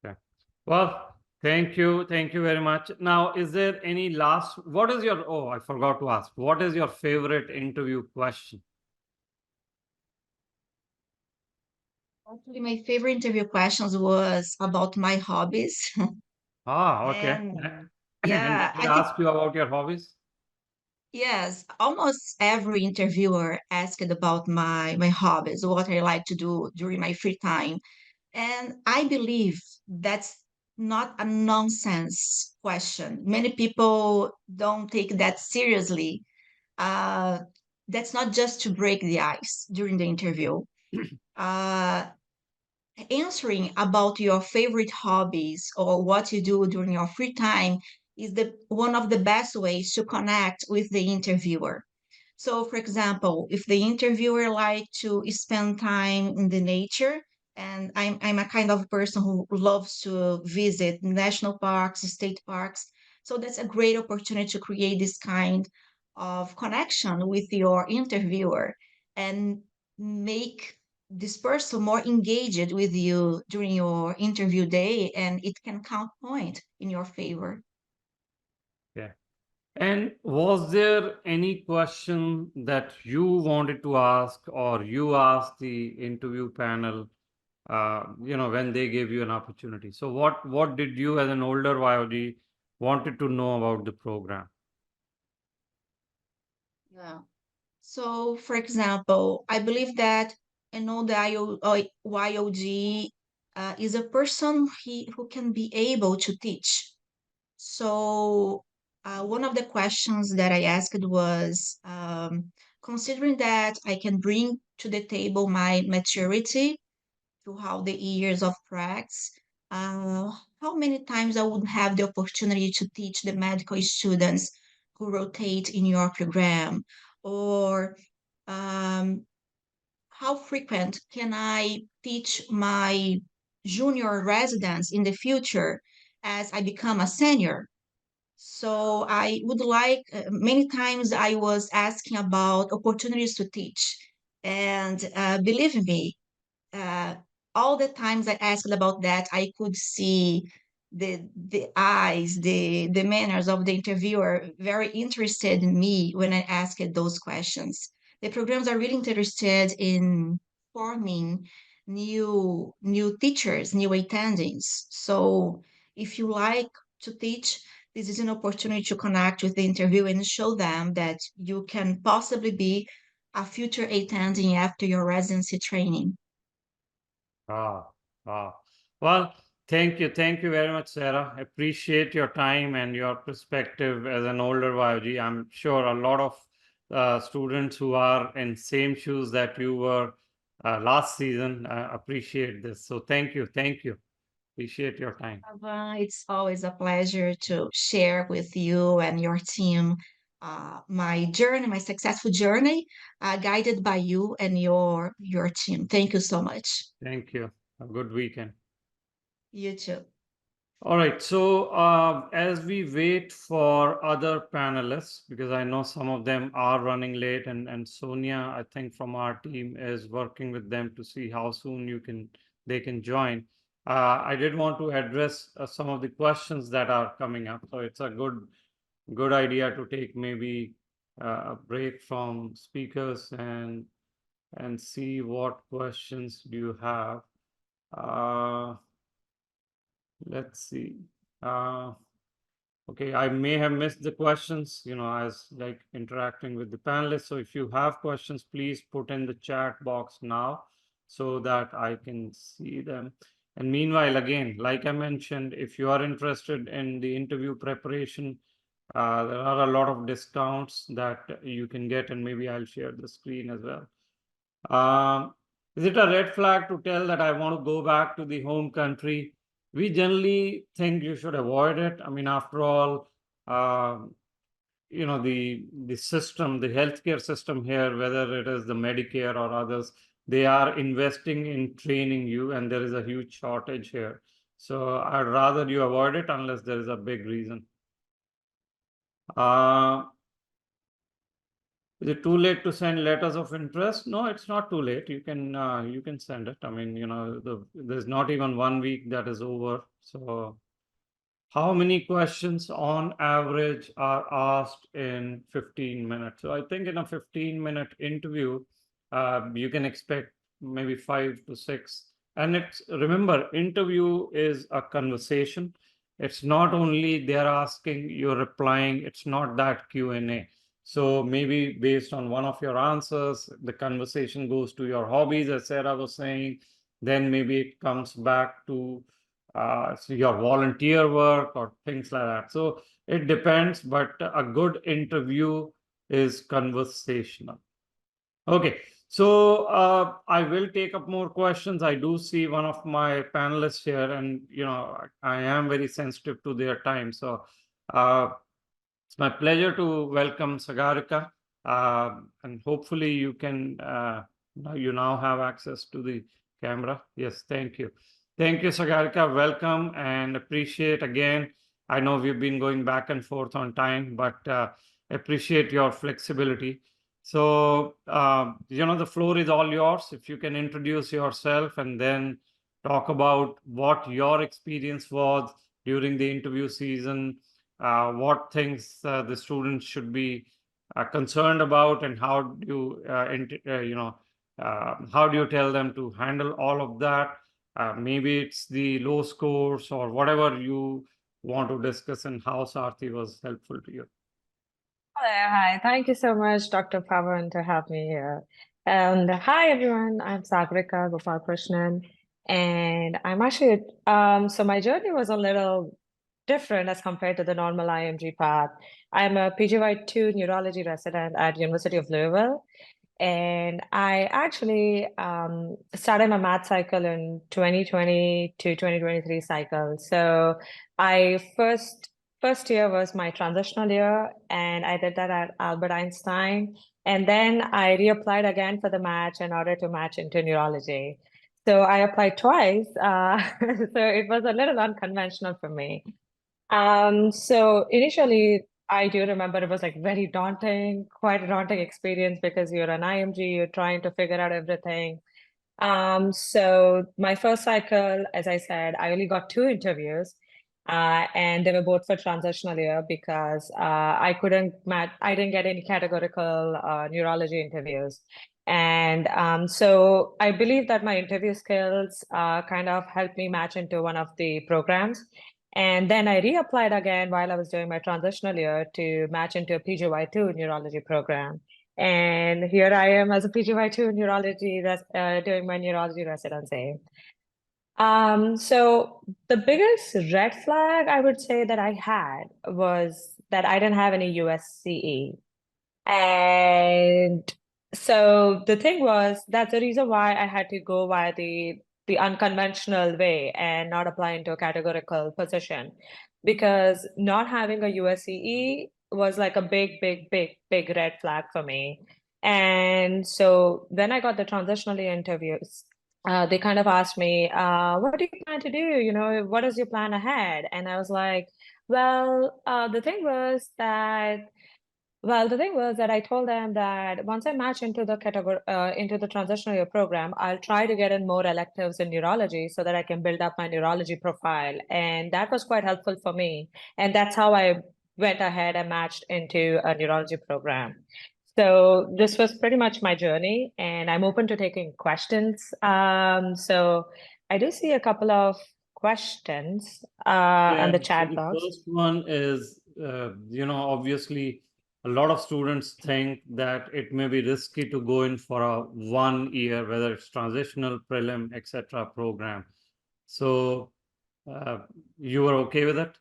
Yeah. Well, thank you. Thank you very much. Now, is there any what is your, oh, I forgot to ask, what is your favorite interview question? Actually, my favorite interview questions was about my hobbies. Ah, okay. And And yeah, they I did think, ask you about your hobbies? yes, almost every interviewer asked about my hobbies, what I like to do during my free time. And I believe that's not a nonsense question. Many people don't take that seriously. Uh, that's not just to break the ice during the interview. Uh, Answering about your favorite hobbies or what you do during your free time is the one of the best ways to connect with the interviewer. So, for example, if the interviewer like to spend time in the nature, and I'm a kind of person who loves to visit national parks, state parks, so that's a great opportunity to create this kind of connection with your interviewer and make this person more engaged with you during your interview day, and it can count point in your favor. Yeah. And was there any question that you wanted to ask or you asked the interview panel, when they gave you an opportunity? So what did you as an older YOG wanted to know about the program? Yeah. So, for example, I believe that an old YOG is a person who can be able to teach. So, one of the questions that I asked was, considering that I can bring to the table my maturity throughout the years of practice, uh, how many times I would have the opportunity to teach the medical students who rotate in your program? Or how frequent can I teach my junior residents in the future as I become a senior? So I would like, many times I was asking about opportunities to teach. And believe me, uh, all the times I asked about that, I could see the eyes, the manners of the interviewer very interested in me when I asked those questions. The programs are really interested in forming new teachers, new attendings. So if you like to teach, this is an opportunity to connect with the interview and show them that you can possibly be a future attending after your residency training. Ah, ah. Well, thank you. Thank you very much, Sarah. Appreciate your time and your perspective as an older YOG. I'm sure a lot of students who are in same shoes that you were last season appreciate this. So thank you. Thank you. Appreciate your time. It's always a pleasure to share with you and your team my journey, my successful journey, guided by you and your team. Thank you so much. Thank you. A good weekend. You too. All right, so as we wait for other panelists, because I know some of them are running late, and Sonia, I think from our team is working with them to see how soon they can join. I did want to address some of the questions that are coming up. So it's a good idea to take maybe a break from speakers and see what questions do you have. Uh, let's see. Uh, Okay, I may have missed the questions, as like interacting with the panelists. So if you have questions, please put in the chat box now so that I can see them. And meanwhile, again, like I mentioned, if you are interested in the interview preparation, there are a lot of discounts that you can get, and maybe I'll share the screen as well. Is it a red flag to tell that I want to go back to the home country? We generally think you should avoid it. I mean, after all, uh, the system, the healthcare system here, whether it is the Medicare or others, they are investing in training you, and there is a huge shortage here. So I'd rather you avoid it unless there is a big reason. Is it too late to send letters of interest? No, it's not too late. You can send it. I mean, there's not even 1 week that is over. So how many questions on average are asked in 15 minutes? So I think in a 15-minute interview, you can expect maybe 5 to 6 And it's, remember, interview is a conversation. It's not only they're asking, you're replying. It's not that Q&A. So maybe based on one of your answers, the conversation goes to your hobbies, as Sarah was saying. Then maybe it comes back to so your volunteer work or things like that. So it depends, but a good interview is conversational. Okay, so I will take up more questions. I do see one of my panelists here, and I am very sensitive to their time. So it's my pleasure to welcome Sagarika, and hopefully you can you now have access to the camera. Yes, thank you. Thank you, Sagarika. Welcome and appreciate again. I know we've been going back and forth on time, but appreciate your flexibility. So, the floor is all yours. If you can introduce yourself and then talk about what your experience was during the interview season, what things the students should be concerned about, and how do you, how do you tell them to handle all of that? Maybe it's the low scores or whatever you want to discuss, and how Sarthi was helpful to you. Hello, hi. Thank you so much, Dr. Prabhune, to have me here. And hi, everyone. I'm Sagarika Gopalkrishnan, and I'm actually, so my journey was a little different as compared to the normal IMG path. I'm a PGY2 neurology resident at University of Louisville, and I actually started my math cycle in 2020 to 2023 cycle. So I first year was my transitional year, and I did that at Albert Einstein. And then I reapplied again for the match in order to match into neurology. So I applied twice. So it was a little unconventional for me. So initially, I do remember it was like very daunting, quite a daunting experience because you're an IMG, you're trying to figure out everything. So my first cycle, as I said, I only got 2 interviews, and they were both for transitional year because I didn't get any categorical neurology interviews. And so I believe that my interview skills kind of helped me match into one of the programs. And then I reapplied again while I was doing my transitional year to match into a PGY2 neurology program. And here I am as a PGY2 neurology, doing my neurology residency. So the biggest red flag I would say that I had was that I didn't have any USCE. And so the thing was, that's the reason why I had to go via the unconventional way and not apply into a categorical position, because not having a USCE was like a big red flag for me. And so when I got the transitional interviews, they kind of asked me, what do you plan to do? What is your plan ahead? And I was like, well, the thing was that I told them that once I match into the category, into the transitional year program, I'll try to get in more electives in neurology so that I can build up my neurology profile. And that was quite helpful for me. And that's how I went ahead and matched into a neurology program. So this was pretty much my journey, and I'm open to taking questions. So I do see a couple of questions on the chat box. The first one is, obviously, a lot of students think that it may be risky to go in for a 1 year, whether it's transitional, prelim, etc. program. So you were okay with it?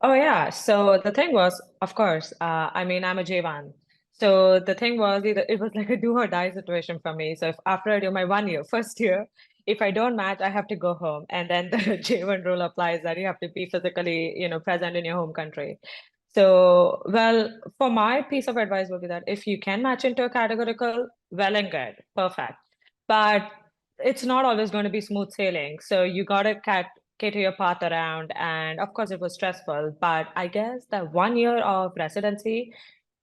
Oh yeah. So the thing was, of course, I mean, I'm a J1. So the thing was, it was like a do or die situation for me. So if after I do my 1 year, first year, if I don't match, I have to go home. And then the J1 rule applies that you have to be physically, present in your home country. So, well, for my piece of advice would be that if you can match into a categorical, well and good, perfect. But it's not always going to be smooth sailing. So you got to cater your path around. And of course, it was stressful. But I guess that 1 year of residency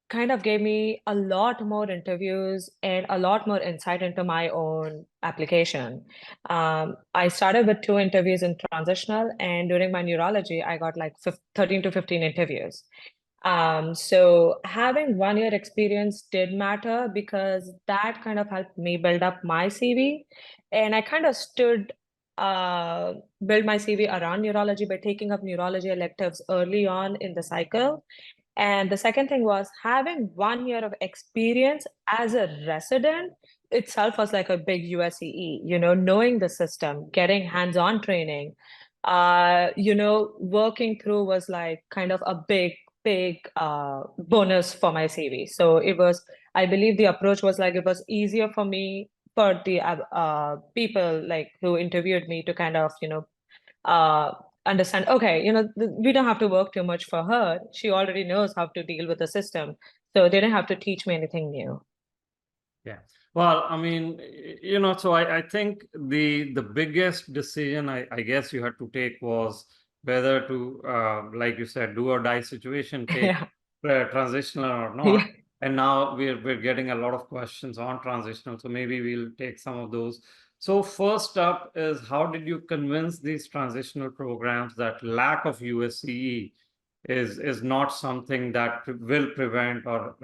kind of gave me a lot more interviews and a lot more insight into my own application. I started with 2 interviews in transitional, and during my neurology, I got like 13 to 15 interviews. So having 1 year experience did matter because that kind of helped me build up my CV. And I kind of stood build my CV around neurology by taking up neurology electives early on in the cycle. And the second thing was having 1 year of experience as a resident itself was like a big USCE, knowing the system, getting hands-on training, working through was like kind of a big bonus for my CV. So I believe the approach was like, it was easier for me, for the people like who interviewed me to kind of, understand, okay, we don't have to work too much for her. She already knows how to deal with the system. So they didn't have to teach me anything new. Yeah. Well, I mean, so I think the biggest decision I guess you had to take was whether to, like you said, do or die situation, take transitional or not. Yeah. And now we're getting a lot of questions on transitional, so maybe we'll take some of those. So first up is, how did you convince these transitional programs that lack of USCE is not something that will prevent, or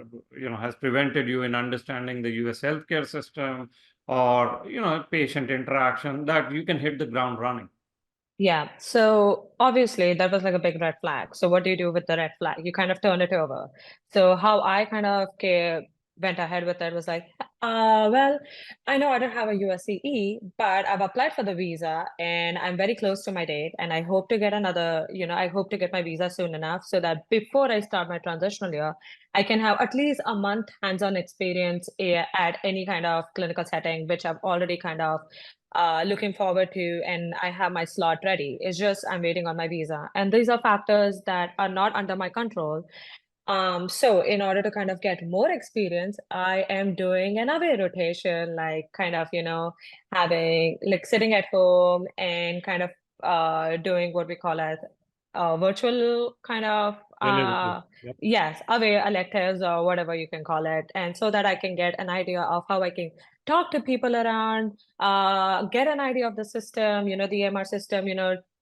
has prevented you in understanding the US healthcare system, or patient interaction, that you can hit the ground running? Yeah, so obviously that was like a big red flag. So what do you do with the red flag? You kind of turn it over. So how I kind of went ahead with it was like, well, I know I don't have a USCE, but I've applied for the visa and I'm very close to my date, and I hope to get I hope to get my visa soon enough so that before I start my transitional year, I can have at least a month hands-on experience at any kind of clinical setting, which I've already kind of looking forward to, and I have my slot ready. It's just I'm waiting on my visa. And these are factors that are not under my control. So in order to kind of get more experience, I am doing an away rotation, like kind of, having like sitting at home and kind of doing what we call as virtual kind of Yep. yes, away electives or whatever you can call it. And so that I can get an idea of how I can talk to people around, get an idea of the system, the EMR system,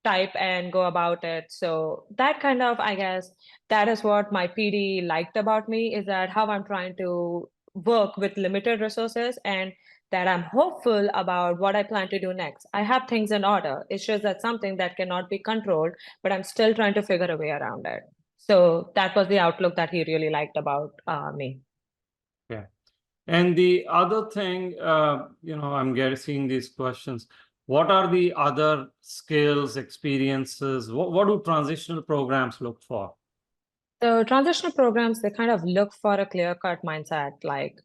type and go about it. So that kind of, I guess, that is what my PD liked about me, is that how I'm trying to work with limited resources, and that I'm hopeful about what I plan to do next. I have things in order. It's just that something that cannot be controlled, but I'm still trying to figure a way around it. So that was the outlook that he really liked about me. Yeah. And the other thing, I'm seeing these questions. What are the other skills, experiences? What do transitional programs look for? So transitional programs, they kind of look for a clear-cut mindset. Like,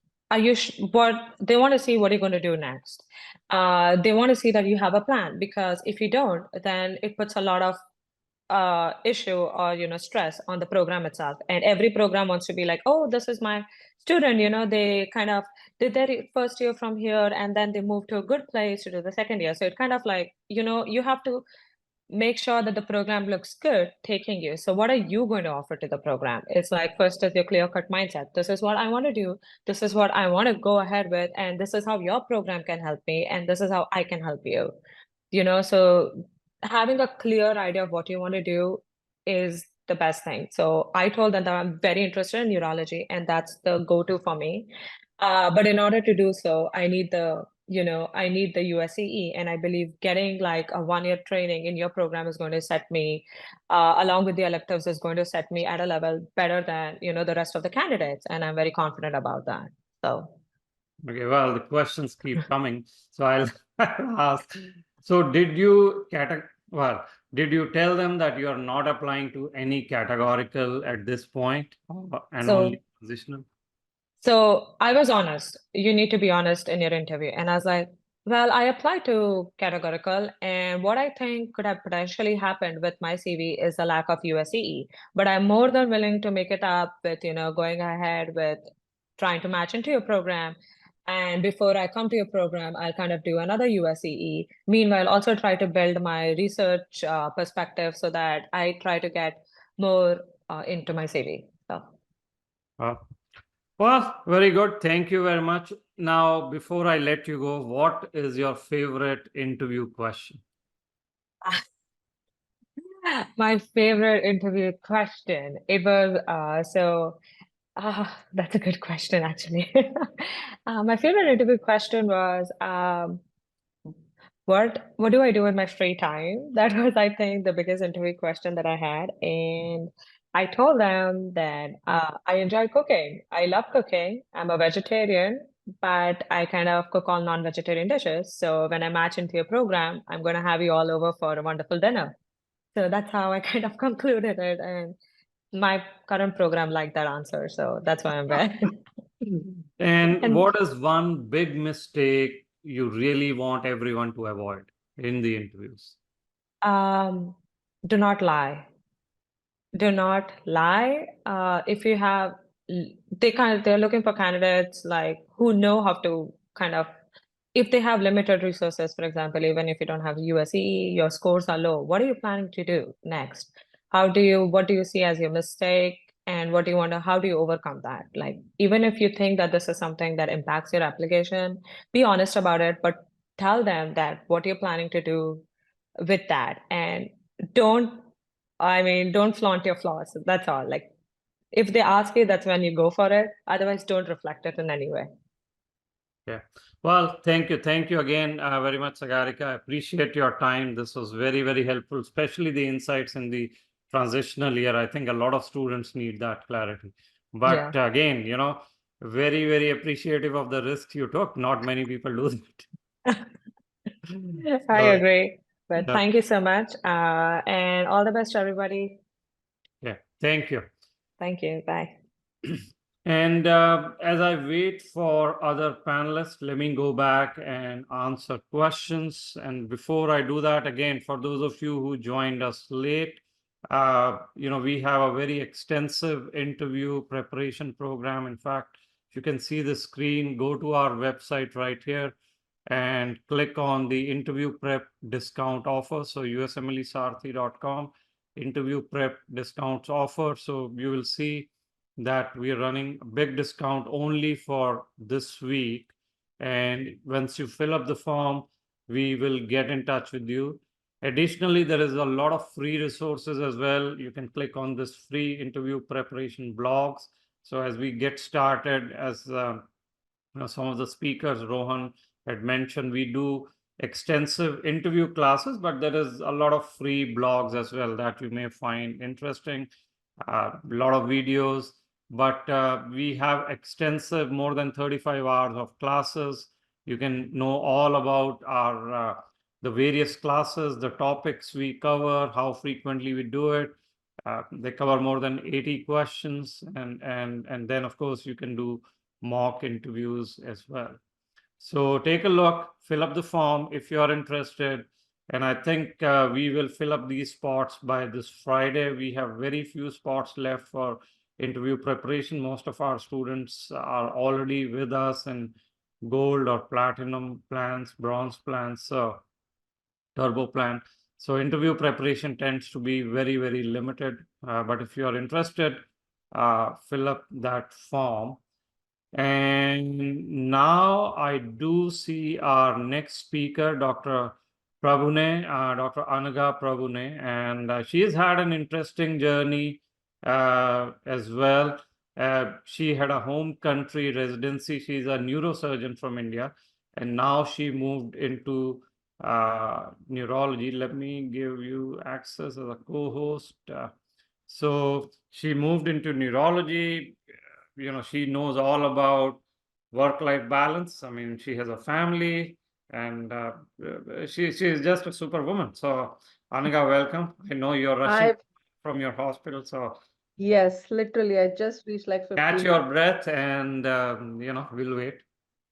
what they want to see what you're going to do next. They want to see that you have a plan, because if you don't, then it puts a lot of issue or stress on the program itself. And every program wants to be like, oh, this is my student, they kind of did their first year from here and then they moved to a good place to do the second year. So it kind of like, you have to make sure that the program looks good taking you. So what are you going to offer to the program? It's like, first is your clear-cut mindset. This is what I want to do. This is what I want to go ahead with. And this is how your program can help me. And this is how I can help you. So having a clear idea of what you want to do is the best thing. So I told them that I'm very interested in neurology, and that's the go-to for me. But in order to do so, I need the USCE, and I believe getting like a 1 year training in your program is going to set me, along with the electives, is going to set me at a level better than, the rest of the candidates. And I'm very confident about that. So. Okay, well, the questions keep coming, so I'll ask. So did you tell them that you are not applying to any categorical at this point, and only positional? So I was honest. You need to be honest in your interview. And I was like, well, I applied to categorical, and what I think could have potentially happened with my CV is a lack of USCE. But I'm more than willing to make it up with, going ahead with trying to match into your program. And before I come to your program, I'll kind of do another USCE. Meanwhile, also try to build my research perspective so that I try to get more into my CV. So. Well, very good. Thank you very much. Now, before I let you go, what is your favorite interview question? My favorite interview question. It was that's a good question, actually. My favorite interview question was what do I do in my free time? That was, I think, the biggest interview question that I had. And I told them that I enjoy cooking. I love cooking. I'm a vegetarian, but I kind of cook all non-vegetarian dishes. So when I match into your program, I'm going to have you all over for a wonderful dinner. So that's how I kind of concluded it. And my current program liked that answer. So that's why I'm there. And And what is one big mistake you really want everyone to avoid in the interviews? do not lie. Do not lie. If you have, they're looking for candidates like who know how to kind of, if they have limited resources, for example, even if you don't have USE, your scores are low. What are you planning to do next? What do you see as your mistake? And what do you want to, how do you overcome that? Like, even if you think that this is something that impacts your application, be honest about it, but tell them that what you're planning to do with that. And don't don't flaunt your flaws. That's all. Like, if they ask you, that's when you go for it. Otherwise, don't reflect it in any way. Yeah. Well, thank you. Thank you again very much, Sagarika. I appreciate your time. This was very, very helpful, especially the insights in the transitional year. I think a lot of students need that clarity. But Yeah. again, very, very appreciative of the risks you took. Not many people do that. I So, agree. But yeah, thank you so much. And all the best to everybody. yeah. Thank you. Thank you. Bye. And as I wait for other panelists, let me go back and answer questions. And before I do that, again, for those of you who joined us late, we have a very extensive interview preparation program. In fact, if you can see the screen, go to our website right here and click on the interview prep discount offer. So usmlesarthi.com, interview prep discounts offer. So you will see that we are running a big discount only for this week. And once you fill up the form, we will get in touch with you. Additionally, there is a lot of free resources as well. You can click on this free interview preparation blogs. So as we get started, as some of the speakers Rohan had mentioned, we do extensive interview classes, but there is a lot of free blogs as well that you may find interesting, a lot of videos, but we have extensive, more than 35 hours of classes. You can know all about our the various classes, the topics we cover, how frequently we do it. They cover more than 80 questions, and then of course you can do mock interviews as well. So take a look, fill up the form if you are interested. And I think we will fill up these spots by this Friday. We have very few spots left for interview preparation. Most of our students are already with us in gold or platinum plans, bronze plans, turbo plan. So interview preparation tends to be very, very limited. But if you are interested, fill up that form. And now I do see our next speaker, Dr. Prabhune, Dr. Anagha Prabhune, and she has had an interesting journey as well. She had a home country residency. She's a neurosurgeon from India, and now she moved into neurology. Let me give you access as a co-host. So she moved into neurology. She knows all about work-life balance. I mean, she has a family, and she is just a superwoman. So, Anagha, welcome. I know you're rushing I from your hospital, so yes, literally, I just reached like catch 15 your minutes. breath, and we'll wait.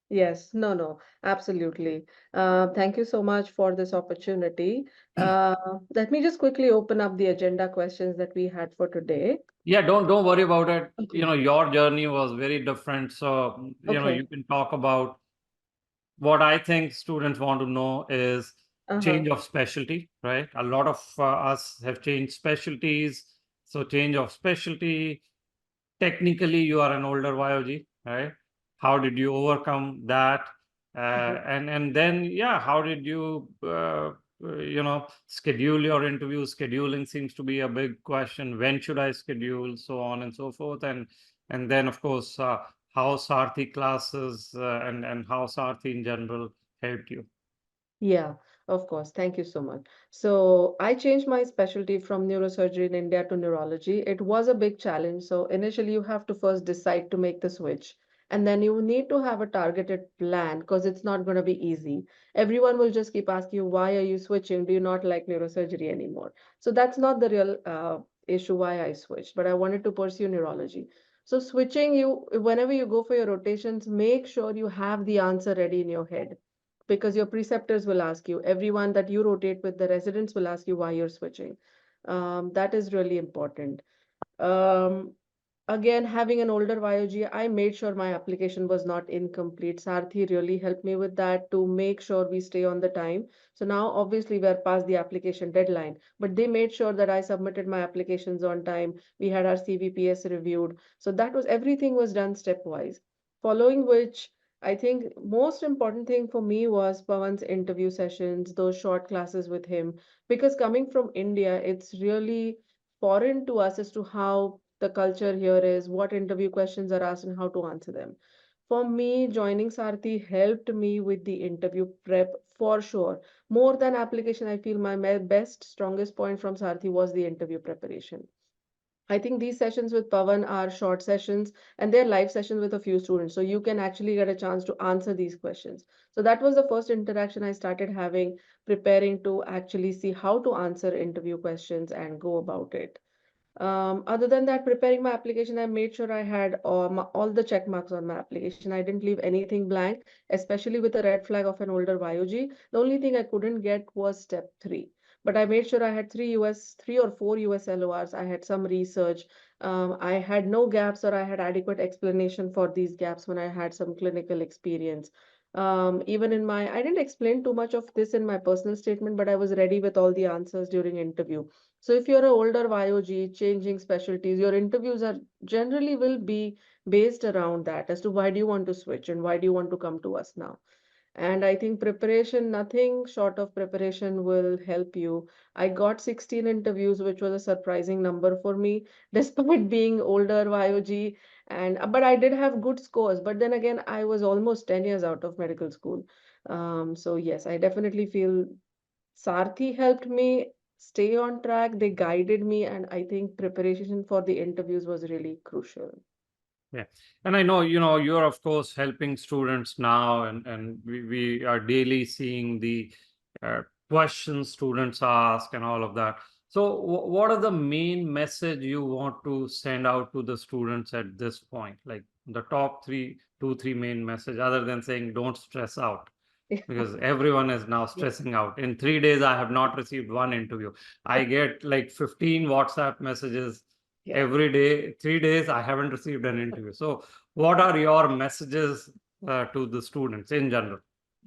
Yes, no, absolutely. Thank you so much for this opportunity. Let me just quickly open up the agenda questions that we had for today. Yeah, don't worry about it. Okay. Your journey was very different, so Okay. you can talk about what I think students want to know is Uh-huh. change of specialty, right? A lot of us have changed specialties. So change of specialty, technically you are an older YOG, right? How did you overcome that? Mhm. And then, yeah, how did you, schedule your interview? Scheduling seems to be a big question. When should I schedule? So on and so forth. And then, of course, how Sarthi classes and how Sarthi in general helped you. Yeah, of course. Thank you so much. So I changed my specialty from neurosurgery in India to neurology. It was a big challenge. So initially, you have to first decide to make the switch. And then you need to have a targeted plan because it's not going to be easy. Everyone will just keep asking you, why are you switching? Do you not like neurosurgery anymore? So that's not the real issue why I switched, but I wanted to pursue neurology. So switching whenever you go for your rotations, make sure you have the answer ready in your head because your preceptors will ask you, everyone that you rotate with, the residents will ask you why you're switching. That is really important. Um, Again, having an older YOG, I made sure my application was not incomplete. Sarthi really helped me with that to make sure we stay on the time. So now, obviously, we're past the application deadline, but they made sure that I submitted my applications on time. We had our CVPS reviewed. So that was everything was done stepwise. Following which, I think most important thing for me was Pawan's interview sessions, those short classes with him, because coming from India, it's really foreign to us as to how the culture here is, what interview questions are asked, and how to answer them. For me, joining Sarthi helped me with the interview prep for sure. More than application, I feel my best, strongest point from Sarthi was the interview preparation. I think these sessions with Pawan are short sessions and they're live sessions with a few students. So you can actually get a chance to answer these questions. So that was the first interaction I started having, preparing to actually see how to answer interview questions and go about it. Other than that, preparing my application, I made sure I had all the check marks on my application. I didn't leave anything blank, especially with a red flag of an older YOG. The only thing I couldn't get was step three. But I made sure I had three or four US LORs. I had some research. I had no gaps or I had adequate explanation for these gaps when I had some clinical experience. Even in my, I didn't explain too much of this in my personal statement, but I was ready with all the answers during interview. So if you're an older YOG, changing specialties, your interviews are generally will be based around that as to why do you want to switch and why do you want to come to us now. And I think preparation, nothing short of preparation will help you. I got 16 interviews, which was a surprising number for me, despite being older YOG. And but I did have good scores. But then again, I was almost 10 years out of medical school. So yes, I definitely feel Sarthi helped me stay on track. They guided me, and I think preparation for the interviews was really crucial. Yeah. And I know, you're of course helping students now, and we are daily seeing the questions students ask and all of that. So what are the main message you want to send out to the students at this point? Like the top two, three main message, other than saying don't stress out, because everyone is now stressing out. In 3 days, I have not received one interview. I get like 15 WhatsApp messages Yeah. every day. 3 days, I haven't received an interview. So, what are your messages to the students in general?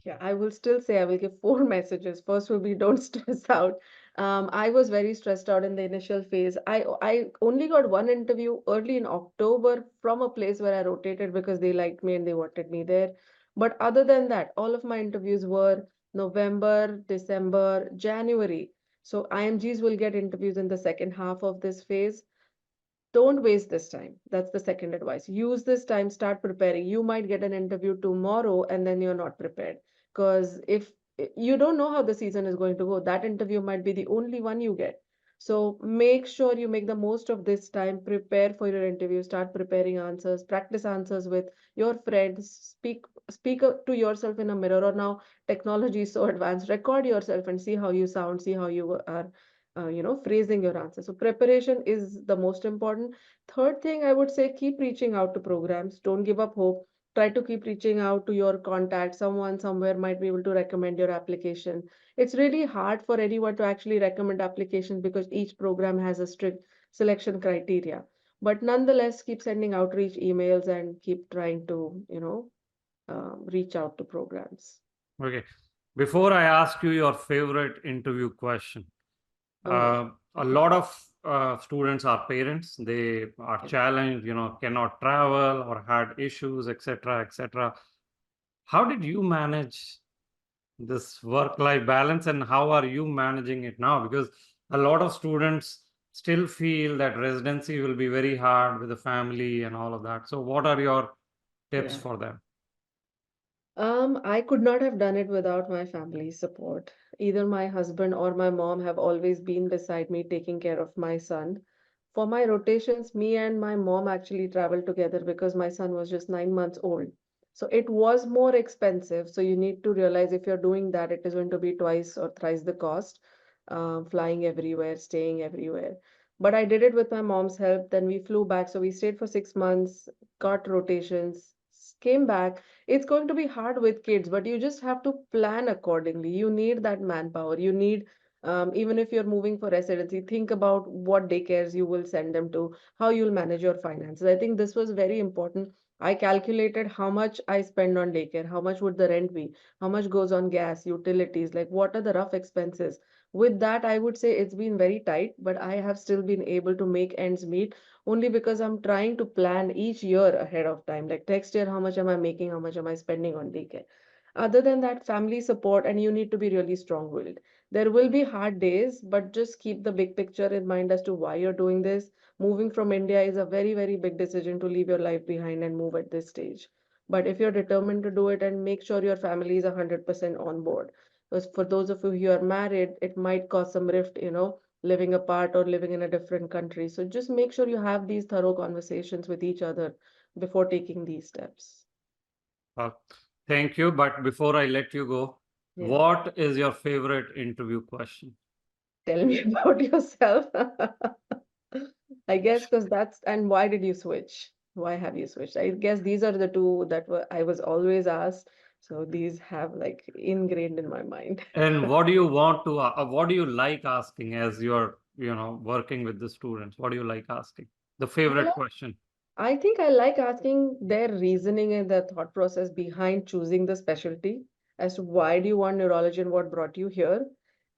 Yeah, I will still say I will give four messages. First will be don't stress out. I was very stressed out in the initial phase. I only got one interview early in October from a place where I rotated because they liked me and they wanted me there. But other than that, all of my interviews were November, December, January. So IMGs will get interviews in the second half of this phase. Don't waste this time. That's the second advice. Use this time, start preparing. You might get an interview tomorrow and then you're not prepared. Because if you don't know how the season is going to go, that interview might be the only one you get. So make sure you make the most of this time, prepare for your interview, start preparing answers, practice answers with your friends, speak to yourself in a mirror, or now technology is so advanced. Record yourself and see how you sound, see how you are phrasing your answer. So preparation is the most important. Third thing, I would say keep reaching out to programs. Don't give up hope. Try to keep reaching out to your contact. Someone somewhere might be able to recommend your application. It's really hard for anyone to actually recommend applications because each program has a strict selection criteria. But nonetheless, keep sending outreach emails and keep trying to, reach out to programs. Okay. Before I ask you your favorite interview question, Oh, a lot of students are parents. They are challenged, cannot travel or had issues, etc., etc. How did you manage this work-life balance, and how are you managing it now? Because a lot of students still feel that residency will be very hard with the family and all of that. So, what are your tips yeah. for them? I could not have done it without my family's support. Either my husband or my mom have always been beside me taking care of my son. For my rotations, me and my mom actually traveled together because my son was just 9 months old. So it was more expensive. So you need to realize if you're doing that, it is going to be twice or thrice the cost, flying everywhere, staying everywhere. But I did it with my mom's help. Then we flew back. So we stayed for 6 months, got rotations, came back. It's going to be hard with kids, but you just have to plan accordingly. You need that manpower. You need, even if you're moving for residency, think about what daycares you will send them to, how you'll manage your finances. I think this was very important. I calculated how much I spend on daycare, how much would the rent be, how much goes on gas, utilities, like what are the rough expenses. With that, I would say it's been very tight, but I have still been able to make ends meet only because I'm trying to plan each year ahead of time. Like next year, how much am I making? How much am I spending on daycare? Other than that, family support, and you need to be really strong-willed. There will be hard days, but just keep the big picture in mind as to why you're doing this. Moving from India is a very, very big decision to leave your life behind and move at this stage. But if you're determined to do it and make sure your family is 100% on board. Because for those of you who are married, it might cause some rift, living apart or living in a different country. So just make sure you have these thorough conversations with each other before taking these steps. Uh, thank you. But before I let you go, Yeah. what is your favorite interview question? Tell me about yourself. I guess because and why did you switch? Why have you switched? I guess these are the two that I was always asked. So these have like ingrained in my mind. And what do you want to, what do you like asking as you're, working with the students? What do you like asking? The favorite question. I think I like asking their reasoning and their thought process behind choosing the specialty as to why do you want neurology and what brought you here.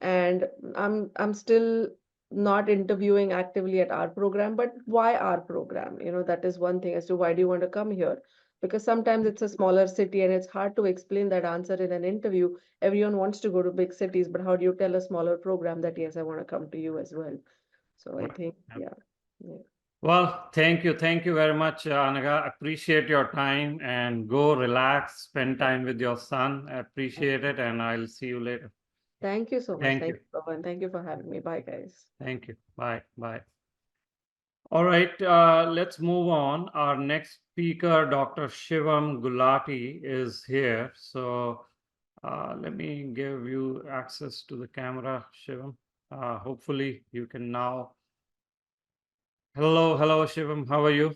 And I'm still not interviewing actively at our program, but why our program? That is one thing as to why do you want to come here? Because sometimes it's a smaller city and it's hard to explain that answer in an interview. Everyone wants to go to big cities, but how do you tell a smaller program that yes, I want to come to you as well? So I think, yeah. Well, thank you. Thank you very much, Anagha. Appreciate your time and go relax, spend time with your son. I appreciate it, and I'll see you later. Thank you so much. Thank Thank you. you, Rohan. Thank you for having me. Bye, guys. Thank you. Bye. Bye. All right, let's move on. Our next speaker, Dr. Shivam Gulati, is here. So let me give you access to the camera, Shivam. Hopefully you can now. Hello, Shivam. How are you?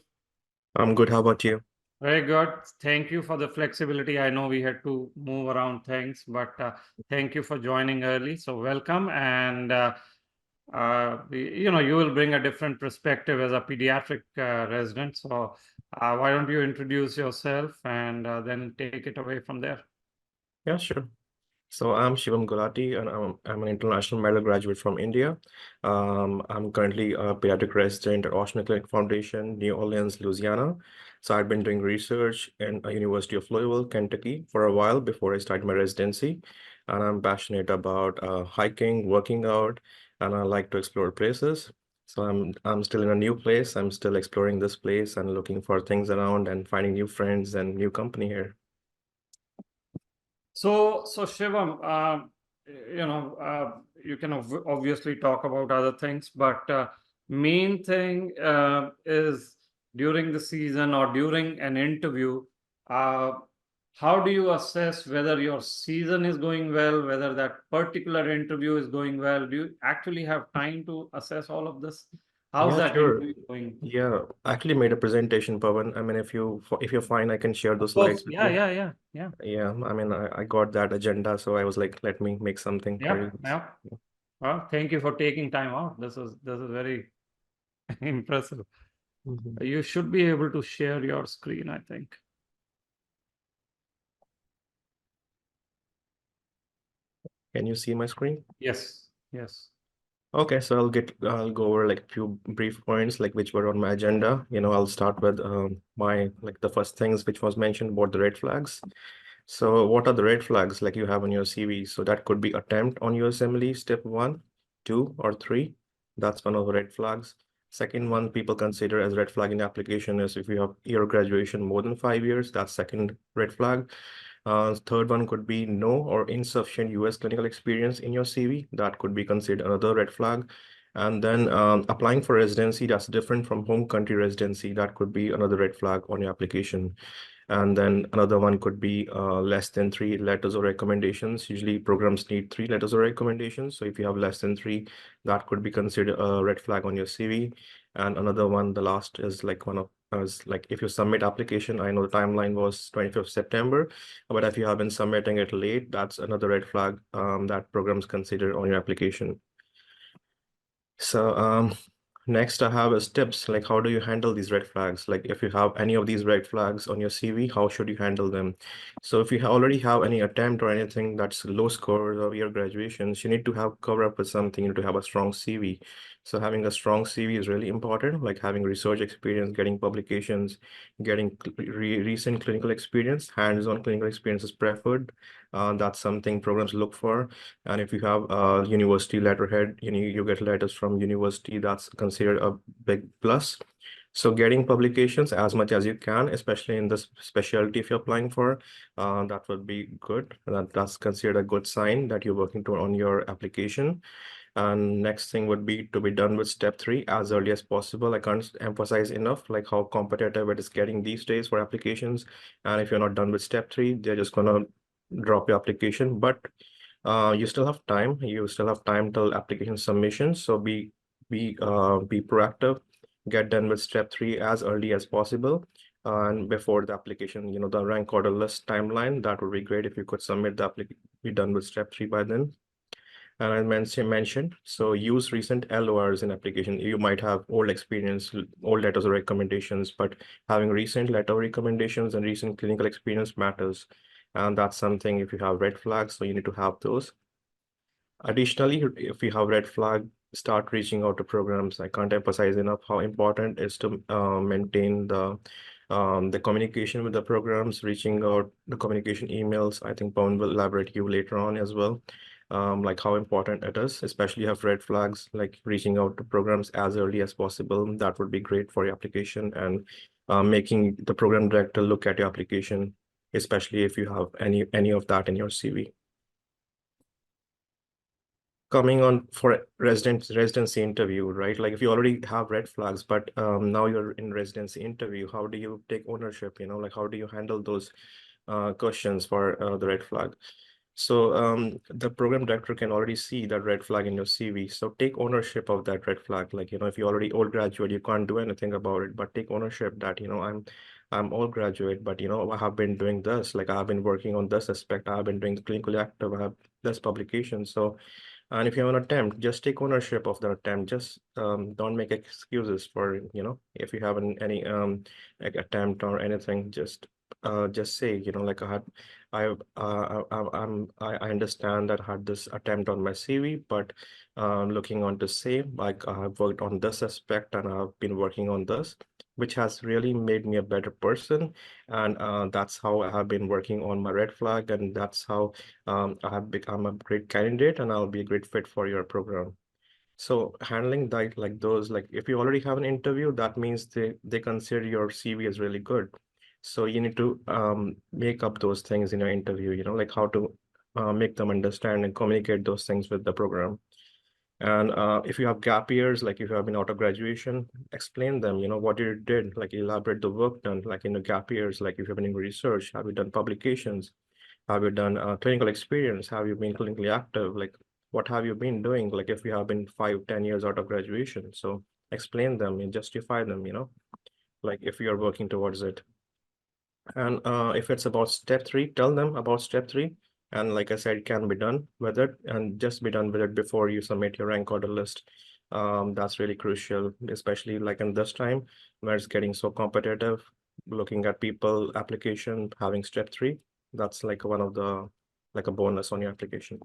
I'm good. How about you? Very good. Thank you for the flexibility. I know we had to move around things, but thank you for joining early. So welcome. And, you will bring a different perspective as a pediatric resident. So why don't you introduce yourself and then take it away from there? Yeah, sure. So I'm Shivam Gulati, and I'm an international medical graduate from India. I'm currently a pediatric resident at Ocean Clinic Foundation, New Orleans, Louisiana. So I've been doing research in University of Louisville, Kentucky for a while before I started my residency. And I'm passionate about hiking, working out, and I like to explore places. So I'm still in a new place. I'm still exploring this place and looking for things around and finding new friends and new company here. So Shivam, you can obviously talk about other things, but main thing is during the season or during an interview, how do you assess whether your season is going well, whether that particular interview is going well? Do you actually have time to assess all of this? How's Yeah, that sure. interview going? Yeah, I actually made a presentation, Pawan. I mean, if you're fine, I can share those Of course. slides with Yeah, you. yeah. Yeah, I mean, I got that agenda, so I was like, let me make something for you. Yeah. Well, thank you for taking time out. This is very impressive. Mhm. You should be able to share your screen, I think. Can you see my screen? Yes. Okay, so I'll go over like a few brief points like which were on my agenda. I'll start with my like the first things which was mentioned about the red flags. So what are the red flags like you have on your CV? So that could be attempt on USMLE step 1, 2, or 3. That's one of the red flags. Second one people consider as red flag in application is if you have your graduation more than 5 years, that's second red flag. Third one could be no or insufficient US clinical experience in your CV. That could be considered another red flag. And then applying for residency, that's different from home country residency. That could be another red flag on your application. And then another one could be less than 3 letters or recommendations. Usually programs need 3 letters or recommendations. So if you have less than 3, that could be considered a red flag on your CV. And another one, the last is like one of us, like if you submit application, I know the timeline was 25th September, but if you have been submitting it late, that's another red flag that programs consider on your application. So next I have is tips, like how do you handle these red flags? Like if you have any of these red flags on your CV, how should you handle them? So if you already have any attempt or anything that's low scores of your graduations, you need to have cover up with something, you need to have a strong CV. So having a strong CV is really important, like having research experience, getting publications, getting recent clinical experience, hands-on clinical experience is preferred. That's something programs look for. And if you have a university letterhead, you get letters from university, that's considered a big plus. So getting publications as much as you can, especially in this specialty if you're applying for, that would be good. That's considered a good sign that you're working on your application. And next thing would be to be done with step 3 as early as possible. I can't emphasize enough like how competitive it is getting these days for applications. And if you're not done with step 3, they're just gonna drop your application. But you still have time. You still have time till application submission. So be proactive. Get done with step 3 as early as possible. And before the application, the rank order list timeline, that would be great if you could submit the application, be done with step 3 by then. And I mentioned, so use recent LORs in application. You might have old experience, old letters of recommendations, but having recent letter of recommendations and recent clinical experience matters. And that's something if you have red flags, so you need to have those. Additionally, if you have red flag, start reaching out to programs. I can't emphasize enough how important it is to maintain the communication with the programs, reaching out the communication emails. I think Pawan will elaborate you later on as well. Like how important it is, especially have red flags, like reaching out to programs as early as possible. That would be great for your application and making the program director look at your application, especially if you have any of that in your CV. Coming on for residency interview, right? Like if you already have red flags, but now you're in residency interview, how do you take ownership? Like how do you handle those questions for the red flag? So the program director can already see that red flag in your CV. So take ownership of that red flag. Like, if you're already old graduate, you can't do anything about it, but take ownership that, I'm old graduate, but I have been doing this, like I have been working on this aspect. I have been doing the clinically active, I have this publication. So, and if you have an attempt, just take ownership of the attempt. Just don't make excuses for, if you have any like attempt or anything, just say, like I understand that I had this attempt on my CV, but looking on to say, like I have worked on this aspect and I've been working on this, which has really made me a better person. And that's how I have been working on my red flag, and that's how I have become a great candidate, and I'll be a great fit for your program. So handling that, like those, like if you already have an interview, that means they consider your CV as really good. So you need to make up those things in your interview, like how to make them understand and communicate those things with the program. And if you have gap years, like if you have been out of graduation, explain them, what you did, like elaborate the work done, like in the gap years, like if you have been in research, have you done publications? Have you done clinical experience? Have you been clinically active? Like, what have you been doing? Like, if you have been 5-10 years out of graduation, so explain them and justify them, like if you are working towards it. And if it's about step 3, tell them about step 3. And like I said, it can be done with it, and just be done with it before you submit your rank order list. That's really crucial, especially like in this time where it's getting so competitive, looking at people application, having step 3. That's like one of the, like a bonus on your application.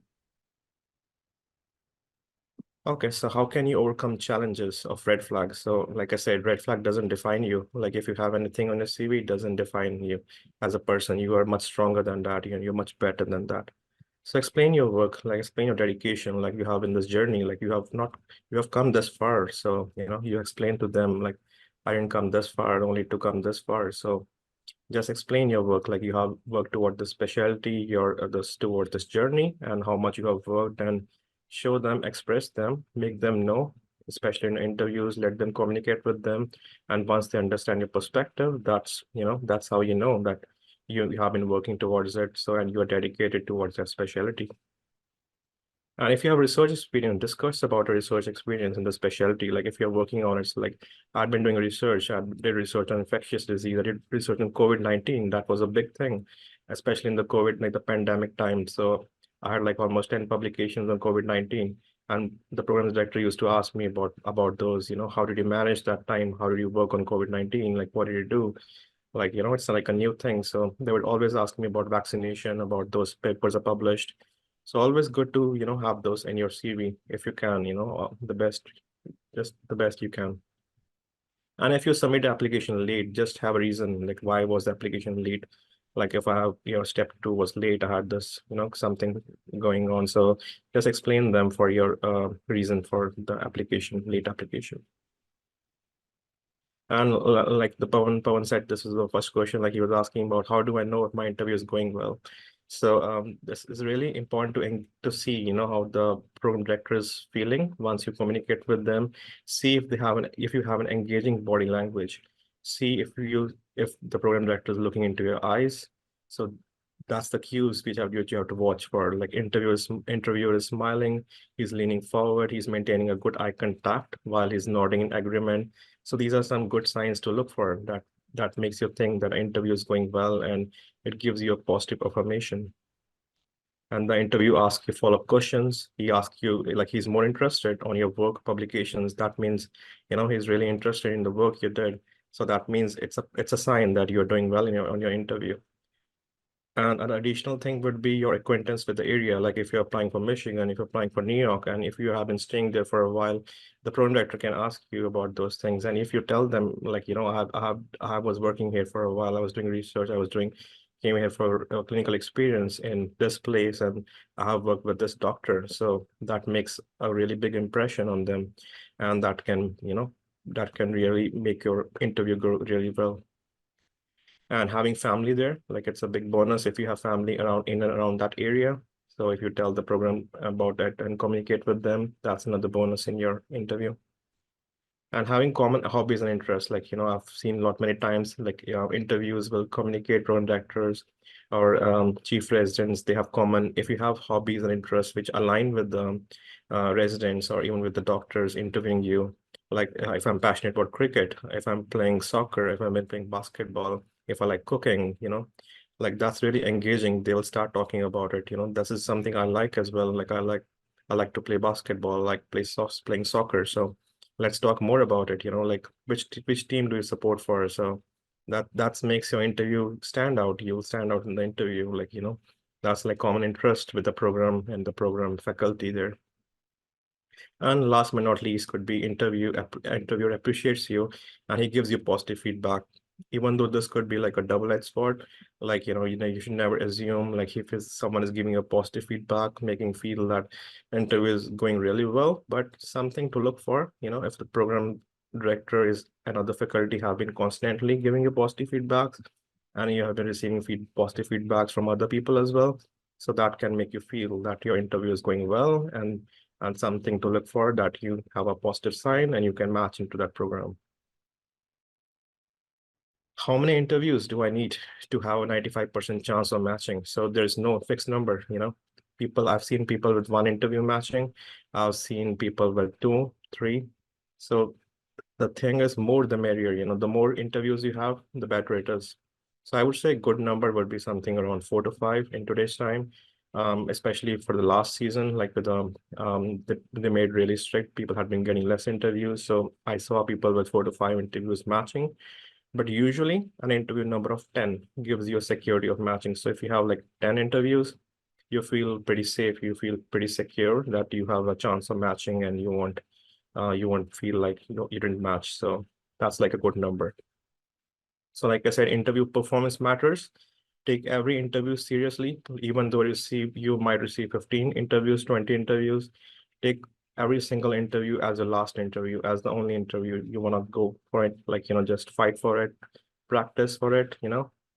Okay, so how can you overcome challenges of red flags? So like I said, red flag doesn't define you. Like if you have anything on your CV, it doesn't define you as a person. You are much stronger than that, and you're much better than that. So explain your work, like explain your dedication, like you have in this journey, like you have come this far. So, you explain to them, like, I didn't come this far, only to come this far. So just explain your work, like you have worked toward the specialty, toward this journey, and how much you have worked, and show them, express them, make them know, especially in interviews, let them communicate with them. And once they understand your perspective, that's how you know that you have been working towards it. So, and you are dedicated towards that specialty. And if you have research experience, discuss about a research experience in the specialty. Like if you're working on it, so like I've been doing research, I did research on infectious disease, I did research on COVID-19. That was a big thing, especially in the COVID, like the pandemic time. So I had like almost 10 publications on COVID-19. And the programs director used to ask me about those, how did you manage that time? How did you work on COVID-19? Like, what did you do? Like, it's like a new thing. So they would always ask me about vaccination, about those papers are published. So always good to, have those in your CV if you can, just the best you can. And if you submit the application late, just have a reason, like why was the application late? Like if I have, step 2 was late, I had this, something going on. So just explain them for your reason for the late application. And like the Pawan said, this is the first question, like he was asking about how do I know if my interview is going well? So this is really important to see, how the program director is feeling once you communicate with them. See if if you have an engaging body language. See if the program director is looking into your eyes. So that's the cues which you have to watch for. Like interviewer is smiling, he's leaning forward, he's maintaining a good eye contact while he's nodding in agreement. So these are some good signs to look for that makes you think that interview is going well, and it gives you a positive affirmation. And the interview asks you follow-up questions. He asks you, like he's more interested on your work publications. That means, he's really interested in the work you did. So that means it's a sign that you're doing well on your interview. And an additional thing would be your acquaintance with the area. Like if you're applying for Michigan, if you're applying for New York, and if you have been staying there for a while, the program director can ask you about those things. And if you tell them, like, I was working here for a while, I was doing research, came here for a clinical experience in this place, and I have worked with this doctor. So that makes a really big impression on them. And that can really make your interview go really well. And having family there, like it's a big bonus if you have family in and around that area. So if you tell the program about it and communicate with them, that's another bonus in your interview. And having common hobbies and interests, like, I've seen many times, like, interviews will communicate program directors or chief residents, they have common, if you have hobbies and interests which align with the residents or even with the doctors interviewing you, like if I'm passionate about cricket, if I'm playing soccer, if I'm playing basketball, if I like cooking, like that's really engaging. They'll start talking about it. This is something I like as well. Like I like to play basketball, I like playing soccer. So let's talk more about it. Like which team do you support for? So that makes your interview stand out. You'll stand out in the interview. Like, that's like common interest with the program and the program faculty there. And last but not least could be interviewer appreciates you and he gives you positive feedback. Even though this could be like a double-edged sword, like, you should never assume, like if someone is giving you positive feedback, making feel that interview is going really well, but something to look for, if the program director and other faculty have been constantly giving you positive feedbacks and you have been receiving positive feedbacks from other people as well. So that can make you feel that your interview is going well and something to look for, that you have a positive sign and you can match into that program. How many interviews do I need to have a 95% chance of matching? So there's no fixed number, I've seen people with 1 interview matching. I've seen people with 2, 3. So the thing is, more the merrier, the more interviews you have, the better it is. So I would say a good number would be something around 4 to 5 in today's time. Especially for the last season, like with they made really strict, people had been getting less interviews. So I saw people with 4 to 5 interviews matching. But usually an interview number of 10 gives you a security of matching. So if you have like 10 interviews, you feel pretty safe, you feel pretty secure that you have a chance of matching and you won't feel like you didn't match. So that's like a good number. So like I said, interview performance matters. Take every interview seriously, even though you might receive 15 interviews, 20 interviews. Take every single interview as a last interview, as the only interview. You want to go for it, like, just fight for it, practice for it,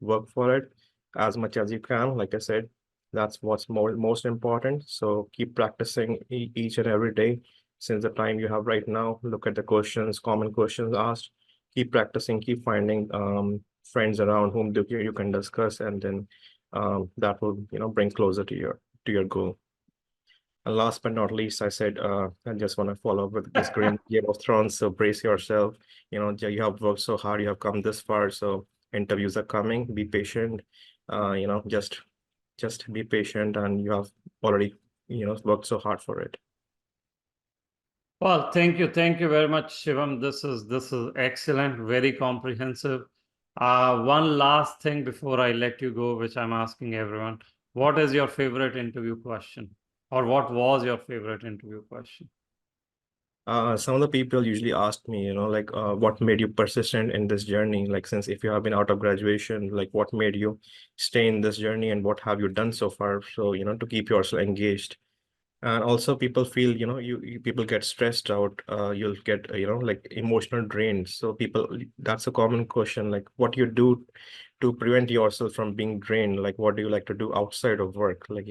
work for it as much as you can. Like I said, that's what's most important. So keep practicing each and every day. Since the time you have right now, look at the questions, common questions asked. Keep practicing, keep finding friends around whom you can discuss, and then that will bring closer to your goal. And last but not least, I said, I just want to follow up with this Game of Thrones. So brace yourself. You have worked so hard, you have come this far. So interviews are coming. Be patient. Just be patient, and you have already, worked so hard for it. Well, thank you very much, Shivam. This is excellent, very comprehensive. One last thing before I let you go, which I'm asking everyone: what is your favorite interview question, or what was your favorite interview question? Some of the people usually ask me, like, what made you persistent in this journey? Like, since if you have been out of graduation, like, what made you stay in this journey, and what have you done so far? So, to keep yourself engaged. And also people feel, people get stressed out, you'll get, like emotional drained. So that's a common question, like what you do to prevent yourself from being drained. Like, what do you like to do outside of work? Like,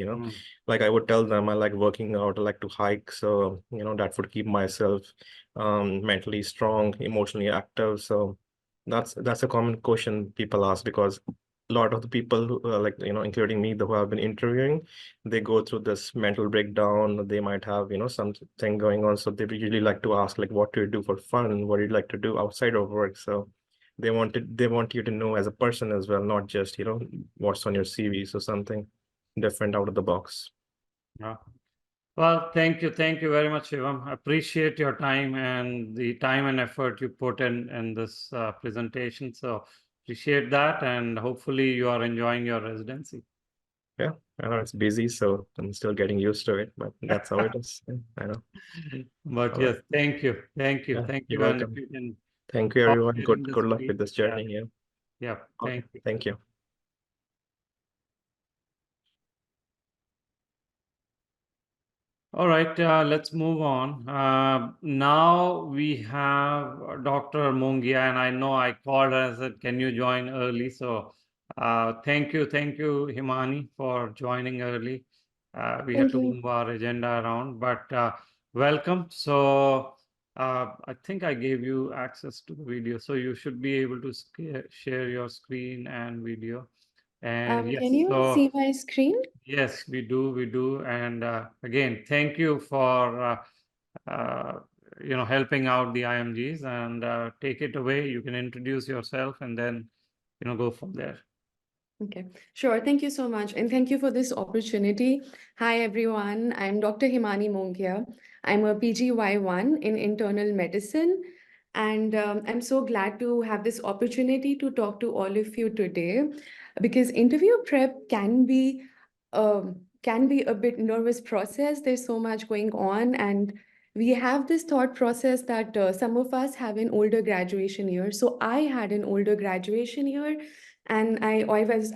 like I would tell them I like working out, I like to hike. So, that would keep myself mentally strong, emotionally active. So that's a common question people ask, because a lot of the people who, like, including me, who have been interviewing, they go through this mental breakdown. They might have, something going on. So they usually like to ask, like, what do you do for fun? What do you like to do outside of work? So they want you to know as a person as well, not just, what's on your CV. So something different out of the box. Yeah. Well, thank you very much, Shivam. I appreciate your time and the time and effort you put in this presentation. So appreciate that, and hopefully you are enjoying your residency. Yeah, I know it's busy, so I'm still getting used to it, but that's how it is. Yeah, I know. But All yes, right. thank you. Yeah, And you're if welcome. you can Thank you, stop everyone. sharing Good the luck screen. with this journey. Yeah. Yeah, Okay. thank you. Thank you. All right, let's move on. Now we have Dr. Mongia, and I know I called her and said, can you join early? So thank you, Himani, for joining early. We had to move our agenda around, but welcome. So I think I gave you access to the video, so you should be able to share your screen and video. And yes, Can you see my screen? yes, we do. And again, thank you for helping out the IMGs, and take it away. You can introduce yourself and then go from there. Okay, sure. Thank you so much. And thank you for this opportunity. Hi, everyone. I'm Dr. Himani Mongia. I'm a PGY1 in internal medicine. And I'm so glad to have this opportunity to talk to all of you today, because interview prep can be a bit nervous process. There's so much going on, and we have this thought process that some of us have an older graduation year. So I had an older graduation year, and I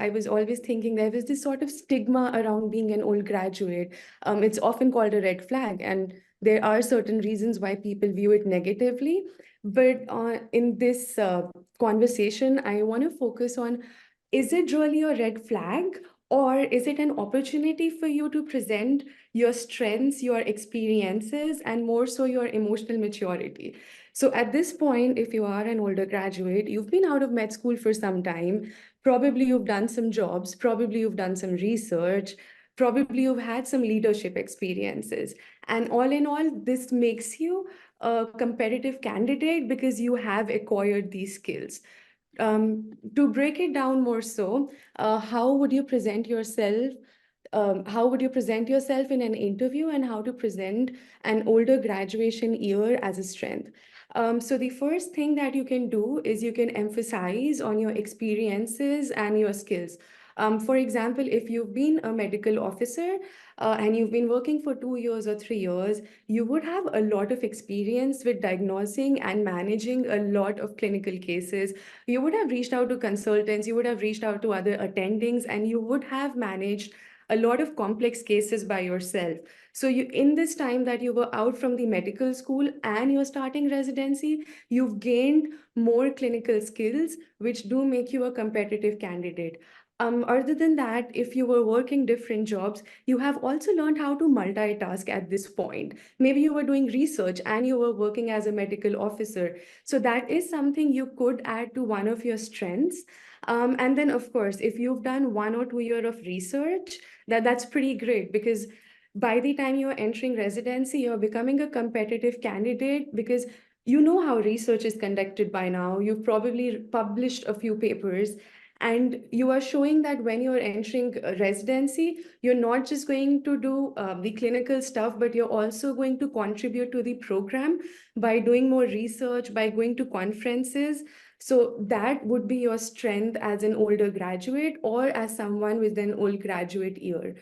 was always thinking there was this sort of stigma around being an old graduate. It's often called a red flag, and there are certain reasons why people view it negatively. But in this conversation, I want to focus on, is it really a red flag, or is it an opportunity for you to present your strengths, your experiences, and more so your emotional maturity? So at this point, if you are an older graduate, you've been out of med school for some time, probably you've done some jobs, probably you've done some research, probably you've had some leadership experiences. And all in all, this makes you a competitive candidate because you have acquired these skills. To break it down more so, how would you present yourself? How would you present yourself in an interview, and how to present an older graduation year as a strength? So the first thing that you can do is you can emphasize on your experiences and your skills. For example, if you've been a medical officer and you've been working for 2 years or 3 years, you would have a lot of experience with diagnosing and managing a lot of clinical cases. You would have reached out to consultants, you would have reached out to other attendings, and you would have managed a lot of complex cases by yourself. So you, in this time that you were out from the medical school and you're starting residency, you've gained more clinical skills, which do make you a competitive candidate. Other than that, if you were working different jobs, you have also learned how to multitask at this point. Maybe you were doing research and you were working as a medical officer. So that is something you could add to one of your strengths. And then, of course, if you've done 1 or 2 years of research, that's pretty great, because by the time you're entering residency, you're becoming a competitive candidate because you know how research is conducted by now. You've probably published a few papers, and you are showing that when you're entering residency, you're not just going to do the clinical stuff, but you're also going to contribute to the program by doing more research, by going to conferences. So that would be your strength as an older graduate or as someone with an old graduate year.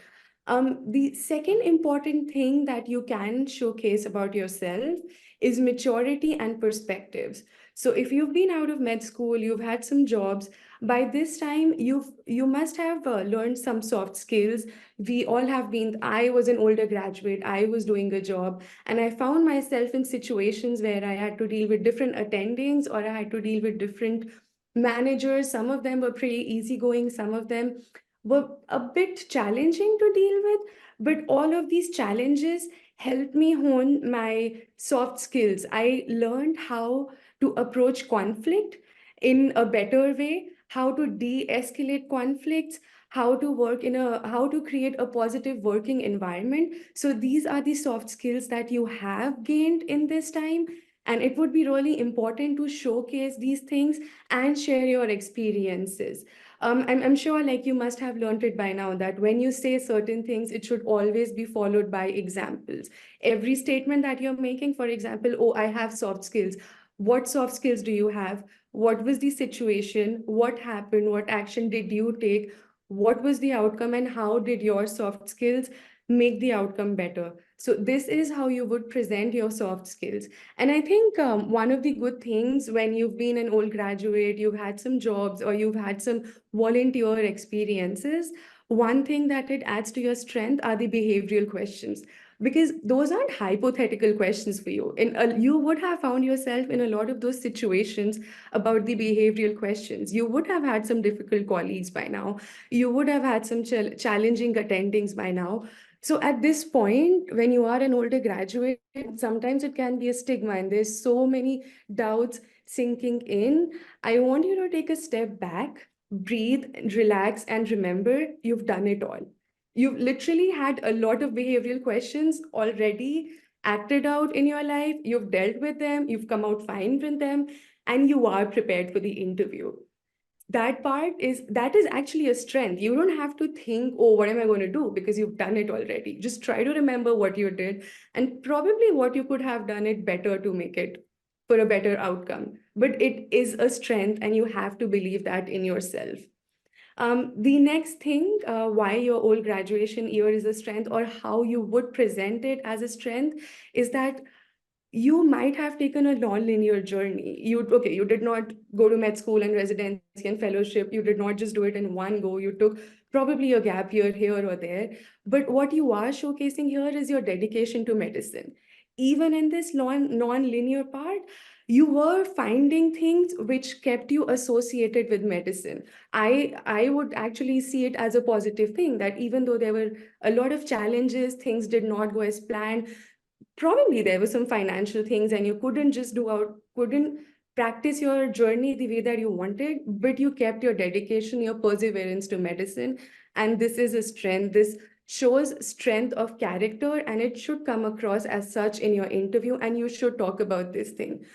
The second important thing that you can showcase about yourself is maturity and perspectives. So if you've been out of med school, you've had some jobs, by this time you must have learned some soft skills. We all have been. I was an older graduate, I was doing a job, and I found myself in situations where I had to deal with different attendings, or I had to deal with different managers. Some of them were pretty easygoing, some of them were a bit challenging to deal with, but all of these challenges helped me hone my soft skills. I learned how to approach conflict in a better way, how to de-escalate conflicts, how to create a positive working environment. So these are the soft skills that you have gained in this time, and it would be really important to showcase these things and share your experiences. I'm sure, like, you must have learned it by now, that when you say certain things, it should always be followed by examples. Every statement that you're making, for example, oh, I have soft skills. What soft skills do you have? What was the situation? What happened? What action did you take? What was the outcome? And how did your soft skills make the outcome better? So this is how you would present your soft skills. And I think one of the good things when you've been an old graduate, you've had some jobs, or you've had some volunteer experiences, one thing that it adds to your strength are the behavioral questions, because those aren't hypothetical questions for you. And you would have found yourself in a lot of those situations about the behavioral questions. You would have had some difficult colleagues by now. You would have had some challenging attendings by now. So at this point, when you are an older graduate, sometimes it can be a stigma, and there's so many doubts sinking in. I want you to take a step back, breathe, relax, and remember you've done it all. You've literally had a lot of behavioral questions already acted out in your life. You've dealt with them, you've come out fine with them, and you are prepared for the interview. That is actually a strength. You don't have to think, oh, what am I going to do, because you've done it already. Just try to remember what you did and probably what you could have done it better to make it for a better outcome. But it is a strength, and you have to believe that in yourself. The next thing, why your old graduation year is a strength, or how you would present it as a strength, is that you might have taken a non-linear journey. You did not go to med school and residency and fellowship. You did not just do it in one go. You took probably a gap year here or there. But what you are showcasing here is your dedication to medicine. Even in this non-linear part, you were finding things which kept you associated with medicine. I would actually see it as a positive thing, that even though there were a lot of challenges, things did not go as planned, probably there were some financial things, and you couldn't practice your journey the way that you wanted, but you kept your dedication, your perseverance to medicine. And this is a strength. This shows strength of character, and it should come across as such in your interview, and you should talk about this thing.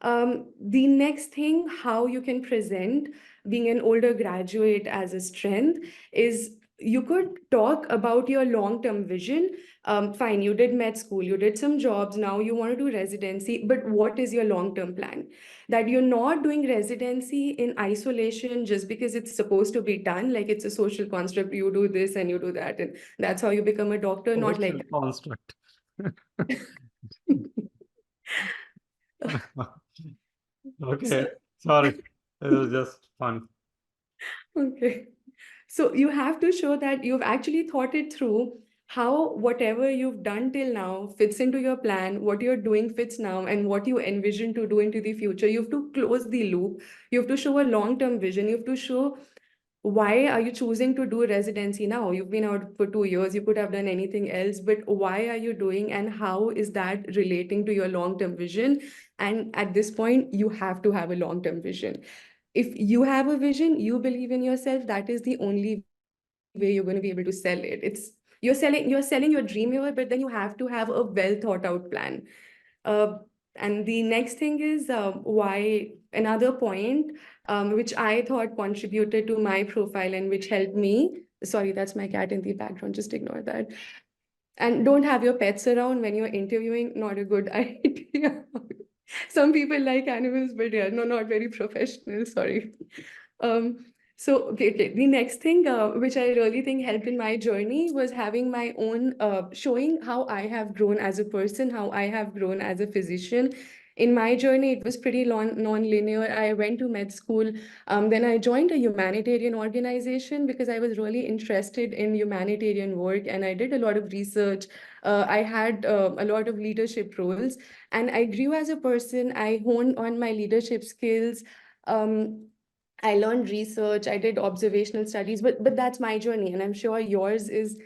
The next thing, how you can present being an older graduate as a strength, is you could talk about your long-term vision. Fine, you did med school, you did some jobs, now you want to do residency, but what is your long-term plan? That you're not doing residency in isolation just because it's supposed to be done, like it's a social construct, you do this and you do that, and that's how you become a doctor, not like Social construct. Okay, So- sorry. It was just fun. Okay. So you have to show that you've actually thought it through, how whatever you've done till now fits into your plan, what you're doing fits now, and what you envision to do into the future. You have to close the loop. You have to show a long-term vision. You have to show why are you choosing to do residency now? You've been out for 2 years, you could have done anything else, but why are you doing, and how is that relating to your long-term vision? And at this point, you have to have a long-term vision. If you have a vision, you believe in yourself, that is the only way you're going to be able to sell it. It's you're selling your dream here, but then you have to have a well thought out plan. Uh, and the next thing is why another point which I thought contributed to my profile and which helped me. Sorry, that's my cat in the background. Just ignore that. And don't have your pets around when you're interviewing. Not a good idea. Some people like animals, but yeah, no, not very professional. Sorry. Um, okay. The next thing, which I really think helped in my journey, was having my own, showing how I have grown as a person, how I have grown as a physician. In my journey, it was pretty non-linear. I went to med school. Then I joined a humanitarian organization because I was really interested in humanitarian work, and I did a lot of research. I had a lot of leadership roles, and I grew as a person. I honed on my leadership skills. Um, I learned research, I did observational studies, but that's my journey, and I'm sure yours is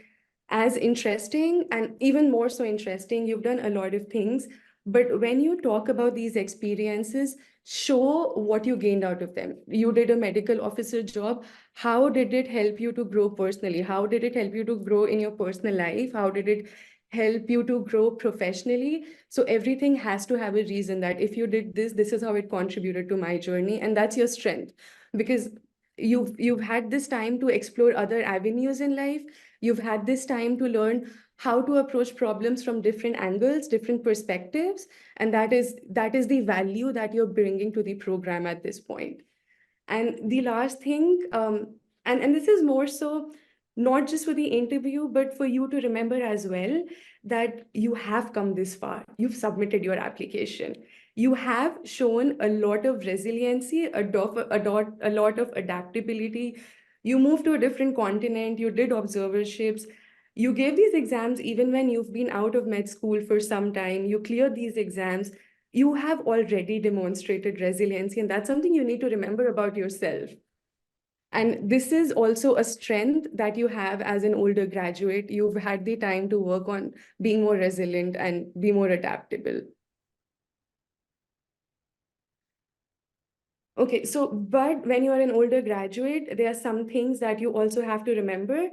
as interesting and even more so interesting. You've done a lot of things, but when you talk about these experiences, show what you gained out of them. You did a medical officer job. How did it help you to grow personally? How did it help you to grow in your personal life? How did it help you to grow professionally? So everything has to have a reason that if you did this, this is how it contributed to my journey, and that's your strength, because you've had this time to explore other avenues in life. You've had this time to learn how to approach problems from different angles, different perspectives, and that is the value that you're bringing to the program at this point. And the last thing, and this is more so not just for the interview, but for you to remember as well, that you have come this far. You've submitted your application. You have shown a lot of resiliency, a lot of adaptability. You moved to a different continent, you did observerships, you gave these exams even when you've been out of med school for some time, you cleared these exams. You have already demonstrated resiliency, and that's something you need to remember about yourself. And this is also a strength that you have as an older graduate. You've had the time to work on being more resilient and be more adaptable. Okay, so but when you're an older graduate, there are some things that you also have to remember.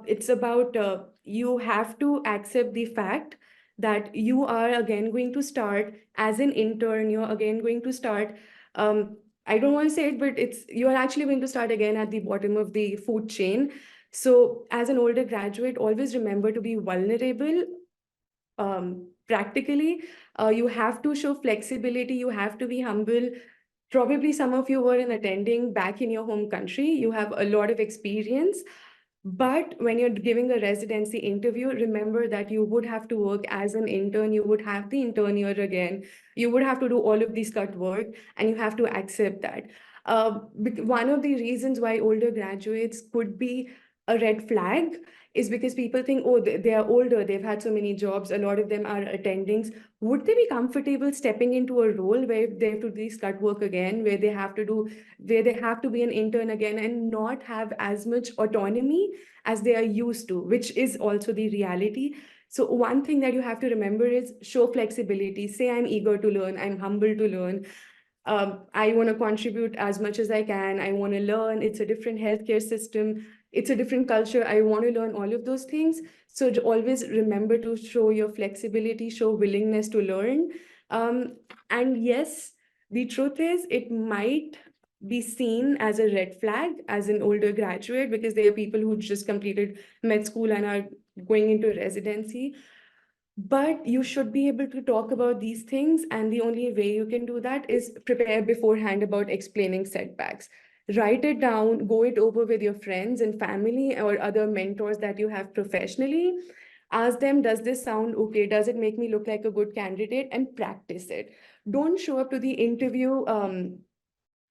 It's about you have to accept the fact that you are again going to start as an intern. You're again going to start. I don't want to say it, but you're actually going to start again at the bottom of the food chain. So as an older graduate, always remember to be vulnerable. Practically, you have to show flexibility. You have to be humble. Probably some of you were in attending back in your home country. You have a lot of experience. But when you're giving a residency interview, remember that you would have to work as an intern. You would have the intern year again. You would have to do all of this cut work, and you have to accept that. One of the reasons why older graduates could be a red flag is because people think, oh, they are older, they've had so many jobs, a lot of them are attendings. Would they be comfortable stepping into a role where they have to do this cut work again, where they have to be an intern again and not have as much autonomy as they are used to, which is also the reality. So one thing that you have to remember is show flexibility. Say, I'm eager to learn, I'm humble to learn. I want to contribute as much as I can. I want to learn. It's a different healthcare system. It's a different culture. I want to learn all of those things. So always remember to show your flexibility, show willingness to learn. And yes, the truth is, it might be seen as a red flag as an older graduate, because there are people who just completed med school and are going into residency. But you should be able to talk about these things, and the only way you can do that is prepare beforehand about explaining setbacks. Write it down, go it over with your friends and family or other mentors that you have professionally. Ask them, does this sound okay? Does it make me look like a good candidate? And practice it. Don't show up to the interview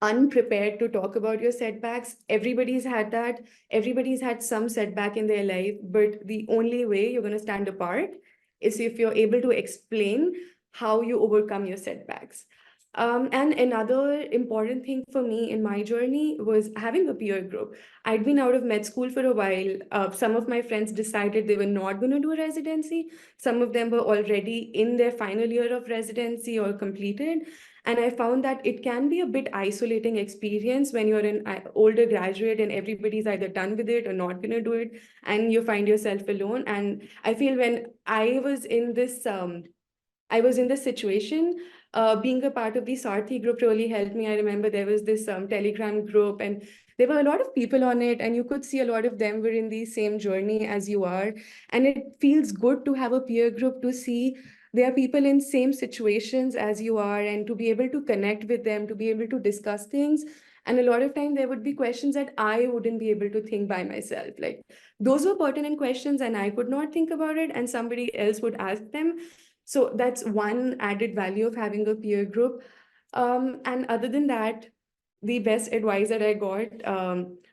unprepared to talk about your setbacks. Everybody's had that. Everybody's had some setback in their life, but the only way you're going to stand apart is if you're able to explain how you overcome your setbacks. And another important thing for me in my journey was having a peer group. I'd been out of med school for a while. Some of my friends decided they were not going to do a residency. Some of them were already in their final year of residency or completed. And I found that it can be a bit isolating experience when you're an older graduate and everybody's either done with it or not going to do it, and you find yourself alone. And I feel when I was in this situation. Being a part of the Sarthi group really helped me. I remember there was this Telegram group, and there were a lot of people on it, and you could see a lot of them were in the same journey as you are. And it feels good to have a peer group to see there are people in same situations as you are, and to be able to connect with them, to be able to discuss things. And a lot of time there would be questions that I wouldn't be able to think by myself. Like those were pertinent questions, and I could not think about it, and somebody else would ask them. So that's one added value of having a peer group. And other than that, the best advice that I got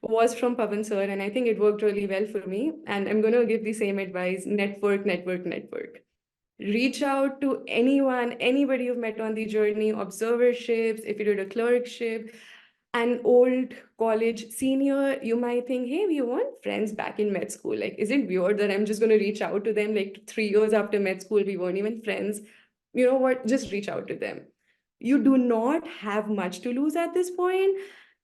was from Pavan sir, and I think it worked really well for me. And I'm going to give the same advice: network, network, network. Reach out to anyone, anybody you've met on the journey, observerships, if you did a clerkship, an old college senior, you might think, hey, we want friends back in med school. Like, is it weird that I'm just going to reach out to them? Like 3 years after med school, we weren't even friends. You know what? Just reach out to them. You do not have much to lose at this point.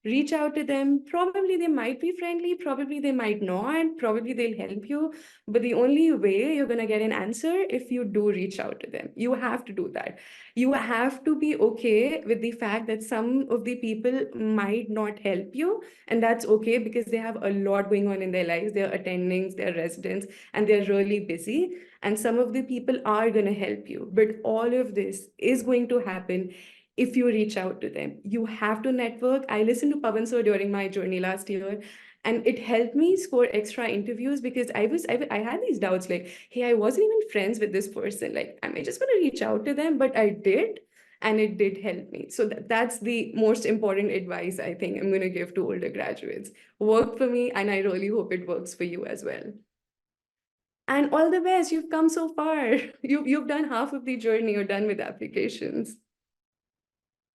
Reach out to them. Probably they might be friendly, probably they might not, probably they'll help you. But the only way you're going to get an answer if you do reach out to them. You have to do that. You have to be okay with the fact that some of the people might not help you, and that's okay because they have a lot going on in their lives. They're attendings, they're residents, and they're really busy. And some of the people are going to help you. But all of this is going to happen if you reach out to them. You have to network. I listened to Pavan sir during my journey last year, and it helped me score extra interviews because I had these doubts like, hey, I wasn't even friends with this person. Like, am I just going to reach out to them? But I did, and it did help me. So that's the most important advice I think I'm going to give to older graduates. Worked for me, and I really hope it works for you as well. And all the best. You've come so far. You've done half of the journey. You're done with applications.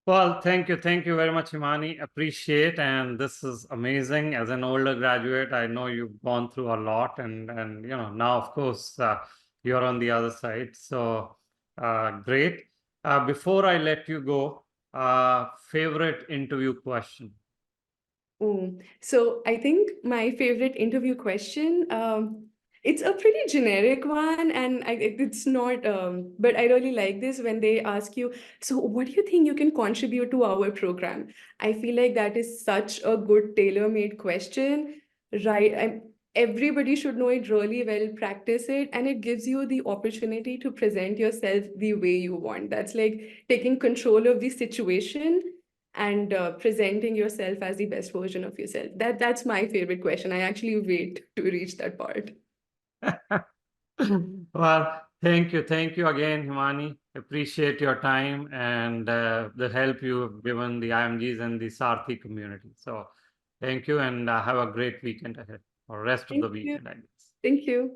Well, thank you. Thank you very much, Himani. Appreciate. And this is amazing. As an older graduate, I know you've gone through a lot, and now, of course, you're on the other side. So great. Before I let you go, favorite interview question? So I think my favorite interview question, it's a pretty generic one, and it's not, but I really like this when they ask you, so what do you think you can contribute to our program? I feel like that is such a good tailor-made question, right? Everybody should know it really well, practice it, and it gives you the opportunity to present yourself the way you want. That's like taking control of the situation and presenting yourself as the best version of yourself. That's my favorite question. I actually wait to reach that part. Well, thank you. Thank you again, Himani. Appreciate your time and the help you have given the IMGs and the Sarthi community. So thank you, and have a great weekend ahead, or rest of the weekend, I guess. Thank you.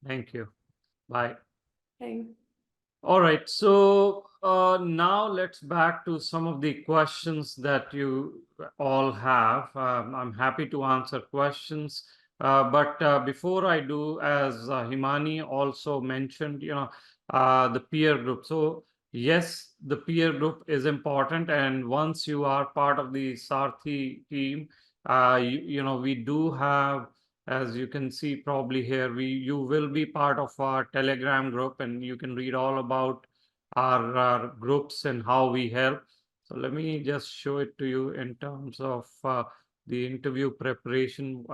Thank you. Bye. Bye. All right, so now let's back to some of the questions that you all have. I'm happy to answer questions, but before I do, as Himani also mentioned, the peer group. So yes, the peer group is important, and once you are part of the Sarthi team, we do have, as you can see probably here, you will be part of our Telegram group, and you can read all about our groups and how we help. So let me just show it to you in terms of the interview preparation,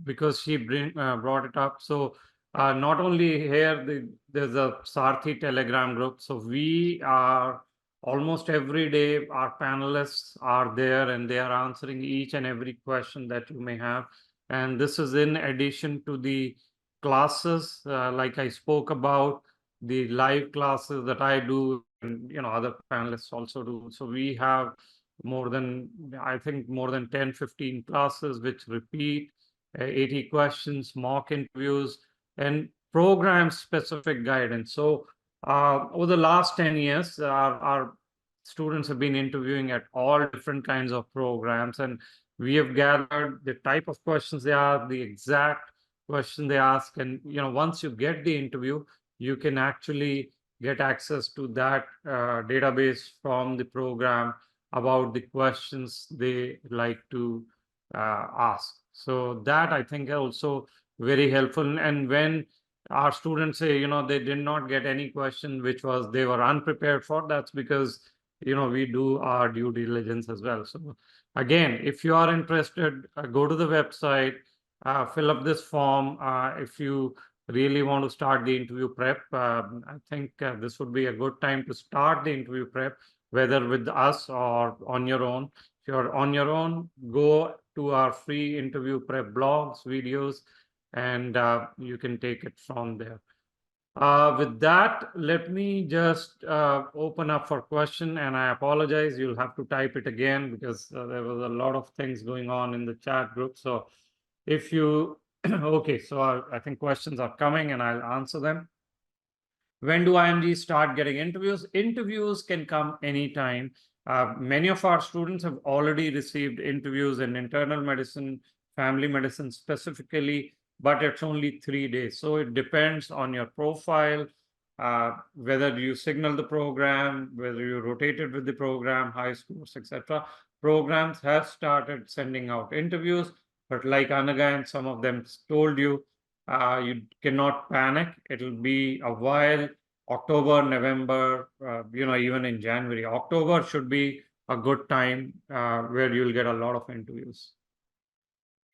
because she brought it up. So not only here, there's a Sarthi Telegram group. So we are almost every day, our panelists are there, and they are answering each and every question that you may have. And this is in addition to the classes, like I spoke about, the live classes that I do other panelists also do. So we have more than, I think, more than 10, 15 classes which repeat, 80 questions, mock interviews, and program-specific guidance. So over the last 10 years, our students have been interviewing at all different kinds of programs, and we have gathered the type of questions they ask, the exact question they ask, and once you get the interview, you can actually get access to that database from the program about the questions they like to ask. So that, I think, also very helpful. And when our students say, they did not get any question which was they were unprepared for, that's because, we do our due diligence as well. So again, if you are interested, go to the website, fill up this form. If you really want to start the interview prep, I think this would be a good time to start the interview prep, whether with us or on your own. If you're on your own, go to our free interview prep blogs, videos, and you can take it from there. With that, let me just open up for question, and I apologize, you'll have to type it again because there was a lot of things going on in the chat group. So if you, okay, so I think questions are coming and I'll answer them. When do IMGs start getting interviews? Interviews can come anytime. Many of our students have already received interviews in internal medicine, family medicine specifically, but it's only 3 days. So it depends on your profile, whether you signal the program, whether you rotated with the program, high scores, etc. Programs have started sending out interviews, but like Anagha and some of them told you, you cannot panic. It'll be a while. October, November, even in January. October should be a good time where you'll get a lot of interviews.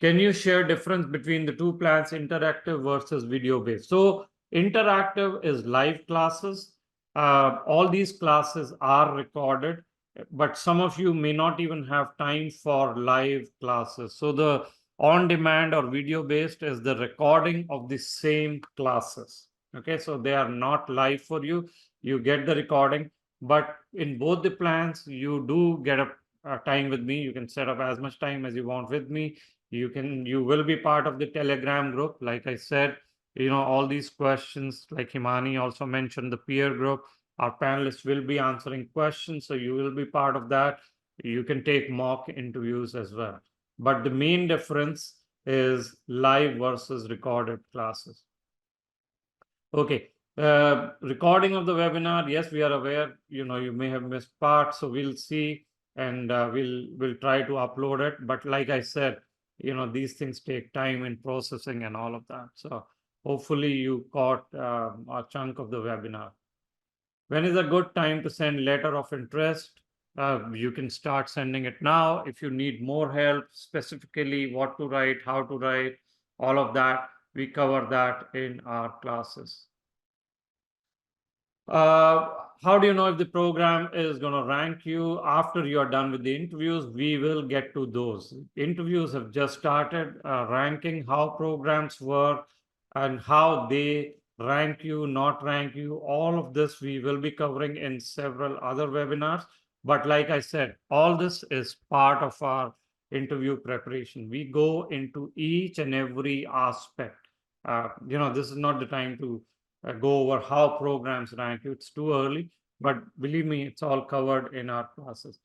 Can you share difference between the two plans, interactive versus video-based? So interactive is live classes. All these classes are recorded, but some of you may not even have time for live classes. So the on-demand or video-based is the recording of the same classes. Okay, so they are not live for you. You get the recording, but in both the plans, you do get a time with me. You can set up as much time as you want with me. You will be part of the Telegram group. Like I said, all these questions, like Himani also mentioned, the peer group, our panelists will be answering questions. So you will be part of that. You can take mock interviews as well. But the main difference is live versus recorded classes. Okay. Recording of the webinar, yes, we are aware, you may have missed parts, so we'll see, and we'll try to upload it. But like I said, these things take time in processing and all of that. So hopefully you caught a chunk of the webinar. When is a good time to send letter of interest? You can start sending it now. If you need more help, specifically what to write, how to write, all of that, we cover that in our classes. How do you know if the program is going to rank you after you are done with the interviews? We will get to those. Interviews have just started. Ranking, how programs work and how they rank you, not rank you, all of this we will be covering in several other webinars. But like I said, all this is part of our interview preparation. We go into each and every aspect. This is not the time to go over how programs rank you. It's too early, but believe me, it's all covered in our classes.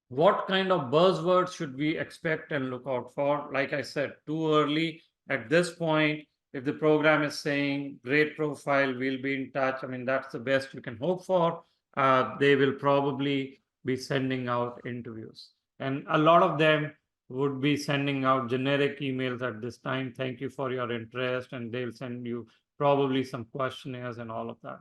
What kind of buzzwords should we expect and look out for? Like I said, too early at this point. If the program is saying great profile, we'll be in touch. I mean, that's the best you can hope for. They will probably be sending out interviews, and a lot of them would be sending out generic emails at this time. Thank you for your interest, and they'll send you probably some questionnaires and all of that.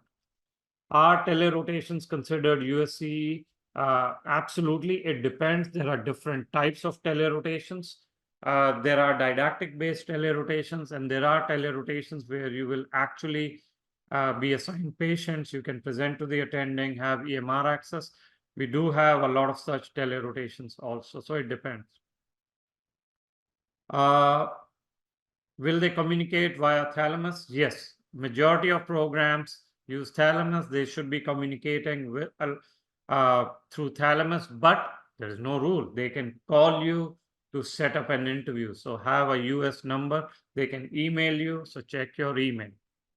Are tele-rotations considered USC? Absolutely, it depends. There are different types of tele-rotations. There are didactic-based tele-rotations, and there are tele-rotations where you will actually be assigned patients. You can present to the attending, have EMR access. We do have a lot of such tele-rotations also, so it depends. Will they communicate via thalamus? Yes. Majority of programs use thalamus. They should be communicating with through thalamus, but there is no rule. They can call you to set up an interview. So have a US number. They can email you. So check your email.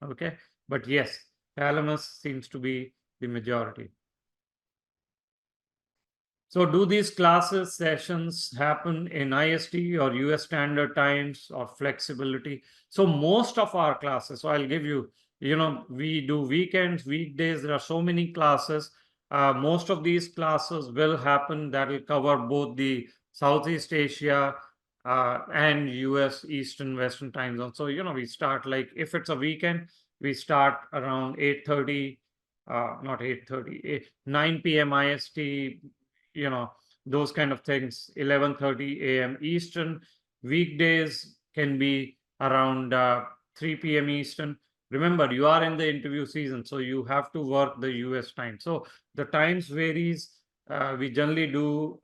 Okay. But yes, thalamus seems to be the majority. So do these classes sessions happen in IST or US standard times or flexibility? So most of our classes, so I'll give you, we do weekends, weekdays, there are so many classes. Most of these classes will happen that will cover both the Southeast Asia and US Eastern Western time zone. So, we start like, if it's a weekend, we start around 8:30, not 8:30, 9 p.m. IST, those kind of things. 11:30 a.m. Eastern. Weekdays can be around 3 p.m. Eastern. Remember, you are in the interview season, so you have to work the US time. So the times varies. We generally do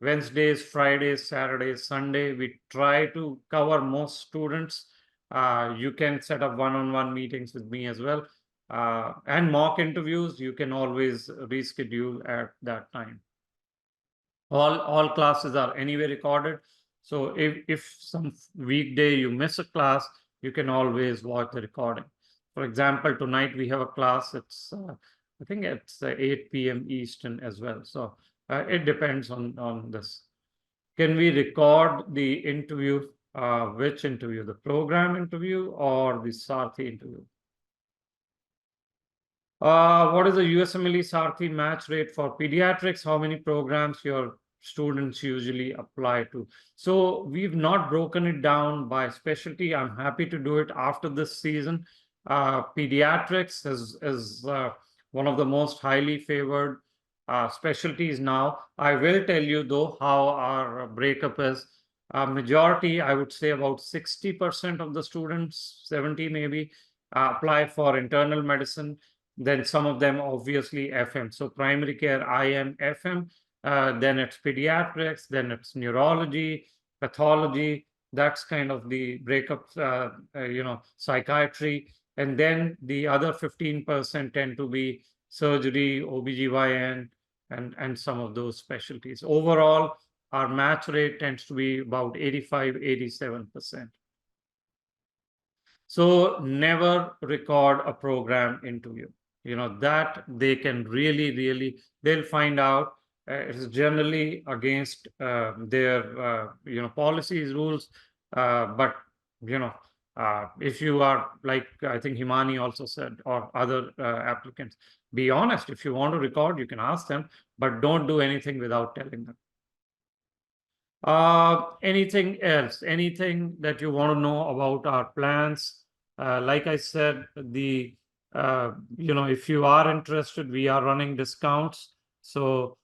Wednesdays, Fridays, Saturdays, Sunday. We try to cover most students. You can set up one-on-one meetings with me as well. And mock interviews, you can always reschedule at that time. All classes are anyway recorded. So if some weekday you miss a class, you can always watch the recording. For example, tonight we have a class. It's I think it's 8 p.m. Eastern as well. So it depends on this. Can we record the interview? Which interview? The program interview or the Sarthi interview? What is the USMLE Sarthi match rate for pediatrics? How many programs your students usually apply to? So we've not broken it down by specialty. I'm happy to do it after this season. Pediatrics is one of the most highly favored specialties now. I will tell you though how our breakup is. Majority, I would say about 60% of the students, 70 maybe, apply for internal medicine. Then some of them obviously FM. So primary care, IM, FM, then it's pediatrics, then it's neurology, pathology. That's kind of the breakup, psychiatry. And then the other 15% tend to be surgery, OBGYN, and some of those specialties. Overall, our match rate tends to be about 85, 87%. So never record a program interview. That they can really, they'll find out. It's generally against their, policies, rules. But, if you are like, I think Himani also said, or other applicants, be honest. If you want to record, you can ask them, but don't do anything without telling them. Anything else? Anything that you want to know about our plans? Like I said, if you are interested, we are running discounts. So,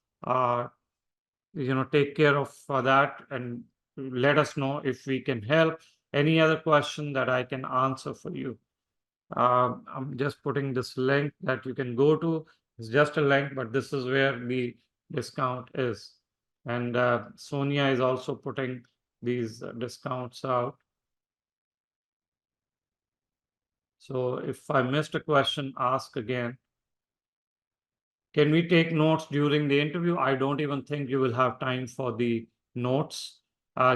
take care of that and let us know if we can help. Any other question that I can answer for you? I'm just putting this link that you can go to. It's just a link, but this is where the discount is. And Sonia is also putting these discounts out. So if I missed a question, ask again. Can we take notes during the interview? I don't even think you will have time for the notes.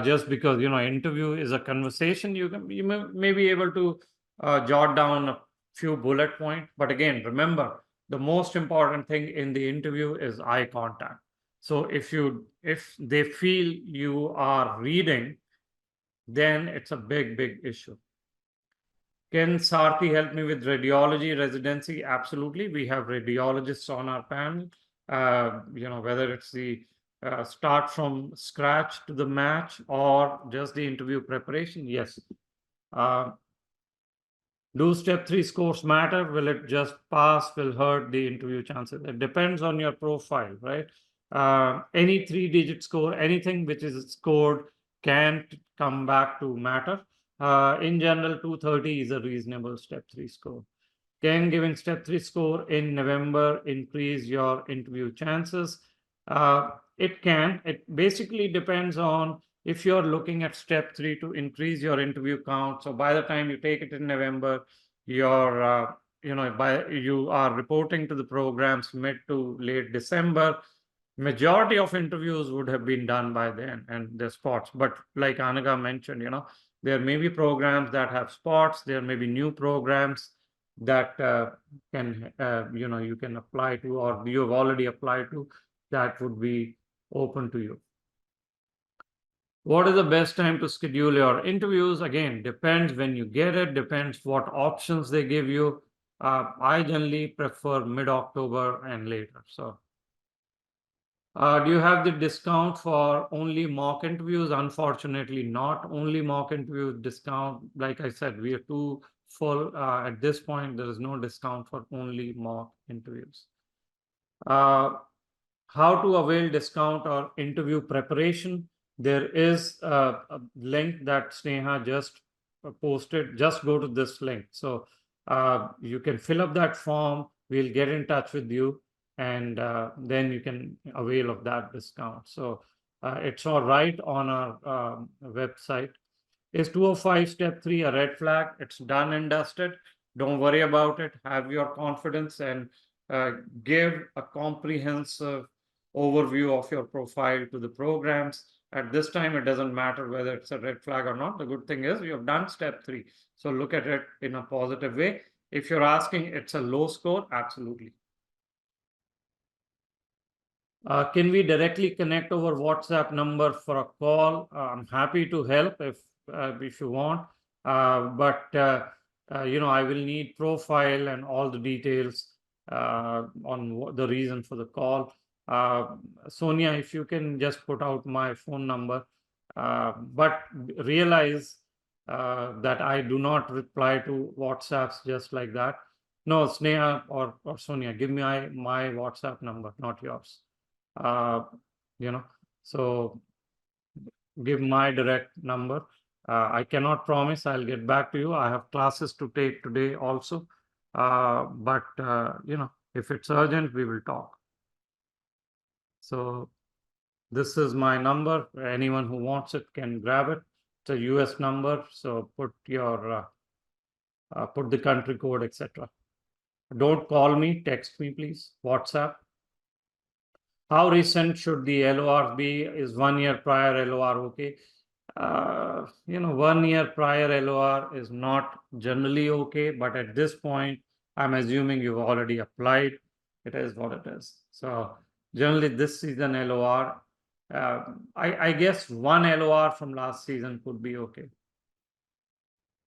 Just because, interview is a conversation, you may be able to jot down a few bullet points. But again, remember, the most important thing in the interview is eye contact. So if they feel you are reading, then it's a big issue. Can Sarthi help me with radiology residency? Absolutely. We have radiologists on our panel. Whether it's the start from scratch to the match or just the interview preparation. Yes. Do step 3 scores matter? Will it just pass? Will hurt the interview chances? It depends on your profile, right? Any 3-digit score, anything which is scored can come back to matter. In general, 230 is a reasonable step 3 score. Can giving step 3 score in November increase your interview chances? It can. It basically depends on if you're looking at step 3 to increase your interview count. So by the time you take it in November, your you are reporting to the programs mid to late December, majority of interviews would have been done by then and the spots. But like Anagha mentioned, there may be programs that have spots. There may be new programs that you can apply to, or you have already applied to, that would be open to you. What is the best time to schedule your interviews? Again, depends when you get it, depends what options they give you. I generally prefer mid-October and later. So, do you have the discount for only mock interviews? Unfortunately, not only mock interview discount. Like I said, we are too full. At this point, there is no discount for only mock interviews. How to avail discount or interview preparation? There is a link that Sneha just posted. Just go to this link. So you can fill up that form. We'll get in touch with you, and then you can avail of that discount. So it's all right on our website. Is 205 step 3 a red flag? It's done and dusted. Don't worry about it. Have your confidence and give a comprehensive overview of your profile to the programs. At this time, it doesn't matter whether it's a red flag or not. The good thing is you have done step 3. So look at it in a positive way. If you're asking it's a low score, absolutely. Can we directly connect over WhatsApp number for a call? I'm happy to help if you want, but I will need profile and all the details on the reason for the call. Sonia, if you can just put out my phone number, but realize that I do not reply to WhatsApps just like that. No, Sneha or Sonia, give me my WhatsApp number, not yours. So give my direct number. I cannot promise I'll get back to you. I have classes to take today also. But if it's urgent, we will talk. So this is my number. Anyone who wants it can grab it. It's a US number. So put your put the country code, etc. Don't call me, text me, please. WhatsApp. How recent should the LOR be? Is 1 year prior LOR okay? 1 year prior LOR is not generally okay, but at this point, I'm assuming you've already applied. It is what it is. So generally this season LOR, I guess 1 LOR from last season could be okay.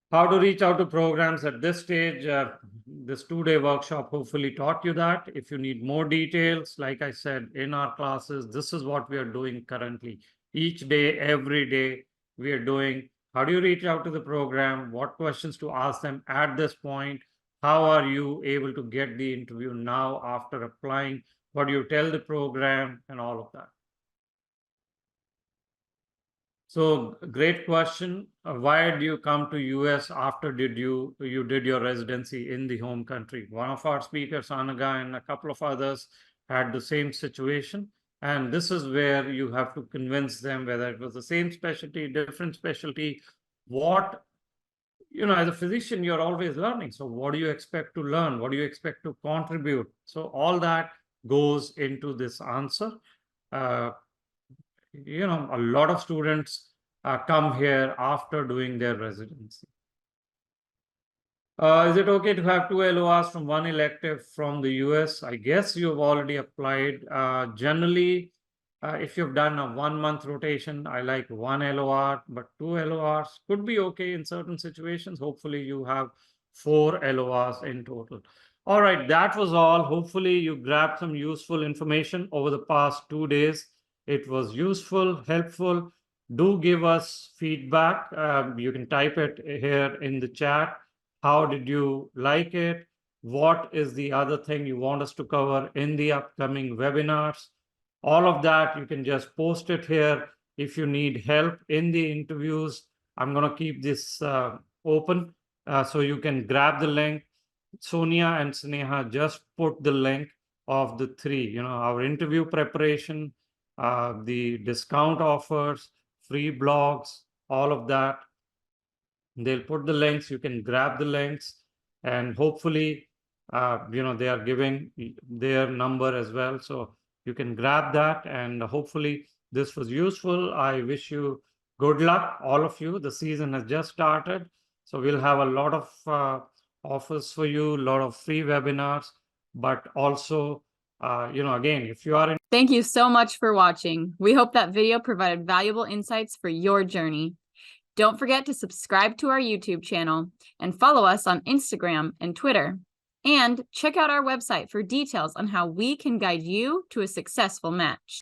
How to reach out to programs at this stage. This 2-day workshop hopefully taught you that. If you need more details, like I said, in our classes, this is what we are doing currently. Each day, every day, we are doing, how do you reach out to the program? What questions to ask them at this point? How are you able to get the interview now after applying? What do you tell the program and all of that? So great question. Why did you come to US after you did your residency in the home country? One of our speakers, Anagha, and a couple of others had the same situation. And this is where you have to convince them whether it was the same specialty, different specialty, what, as a physician, you're always learning. So what do you expect to learn? What do you expect to contribute? So all that goes into this answer. A lot of students come here after doing their residency. Is it okay to have 2 LORs from 1 elective from the US? I guess you've already applied. Generally, if you've done a 1-month rotation, I like 1 LOR, but 2 LORs could be okay in certain situations. Hopefully you have 4 LORs in total. All right, that was all. Hopefully you grabbed some useful information over the past 2 days. It was useful, helpful. Do give us feedback. You can type it here in the chat. How did you like it? What is the other thing you want us to cover in the upcoming webinars? All of that, you can just post it here. If you need help in the interviews, I'm going to keep this open so you can grab the link. Sonia and Sneha just put the link of the 3, our interview preparation, the discount offers, free blogs, all of that. They'll put the links. You can grab the links, and hopefully they are giving their number as well. So you can grab that, and hopefully this was useful. I wish you good luck, all of you. The season has just started. So we'll have a lot of offers for you, a lot of free webinars, but also, again, if you are in. Thank you so much for watching. We hope that video provided valuable insights for your journey. Don't forget to subscribe to our YouTube channel and follow us on Instagram and Twitter. And check out our website for details on how we can guide you to a successful match.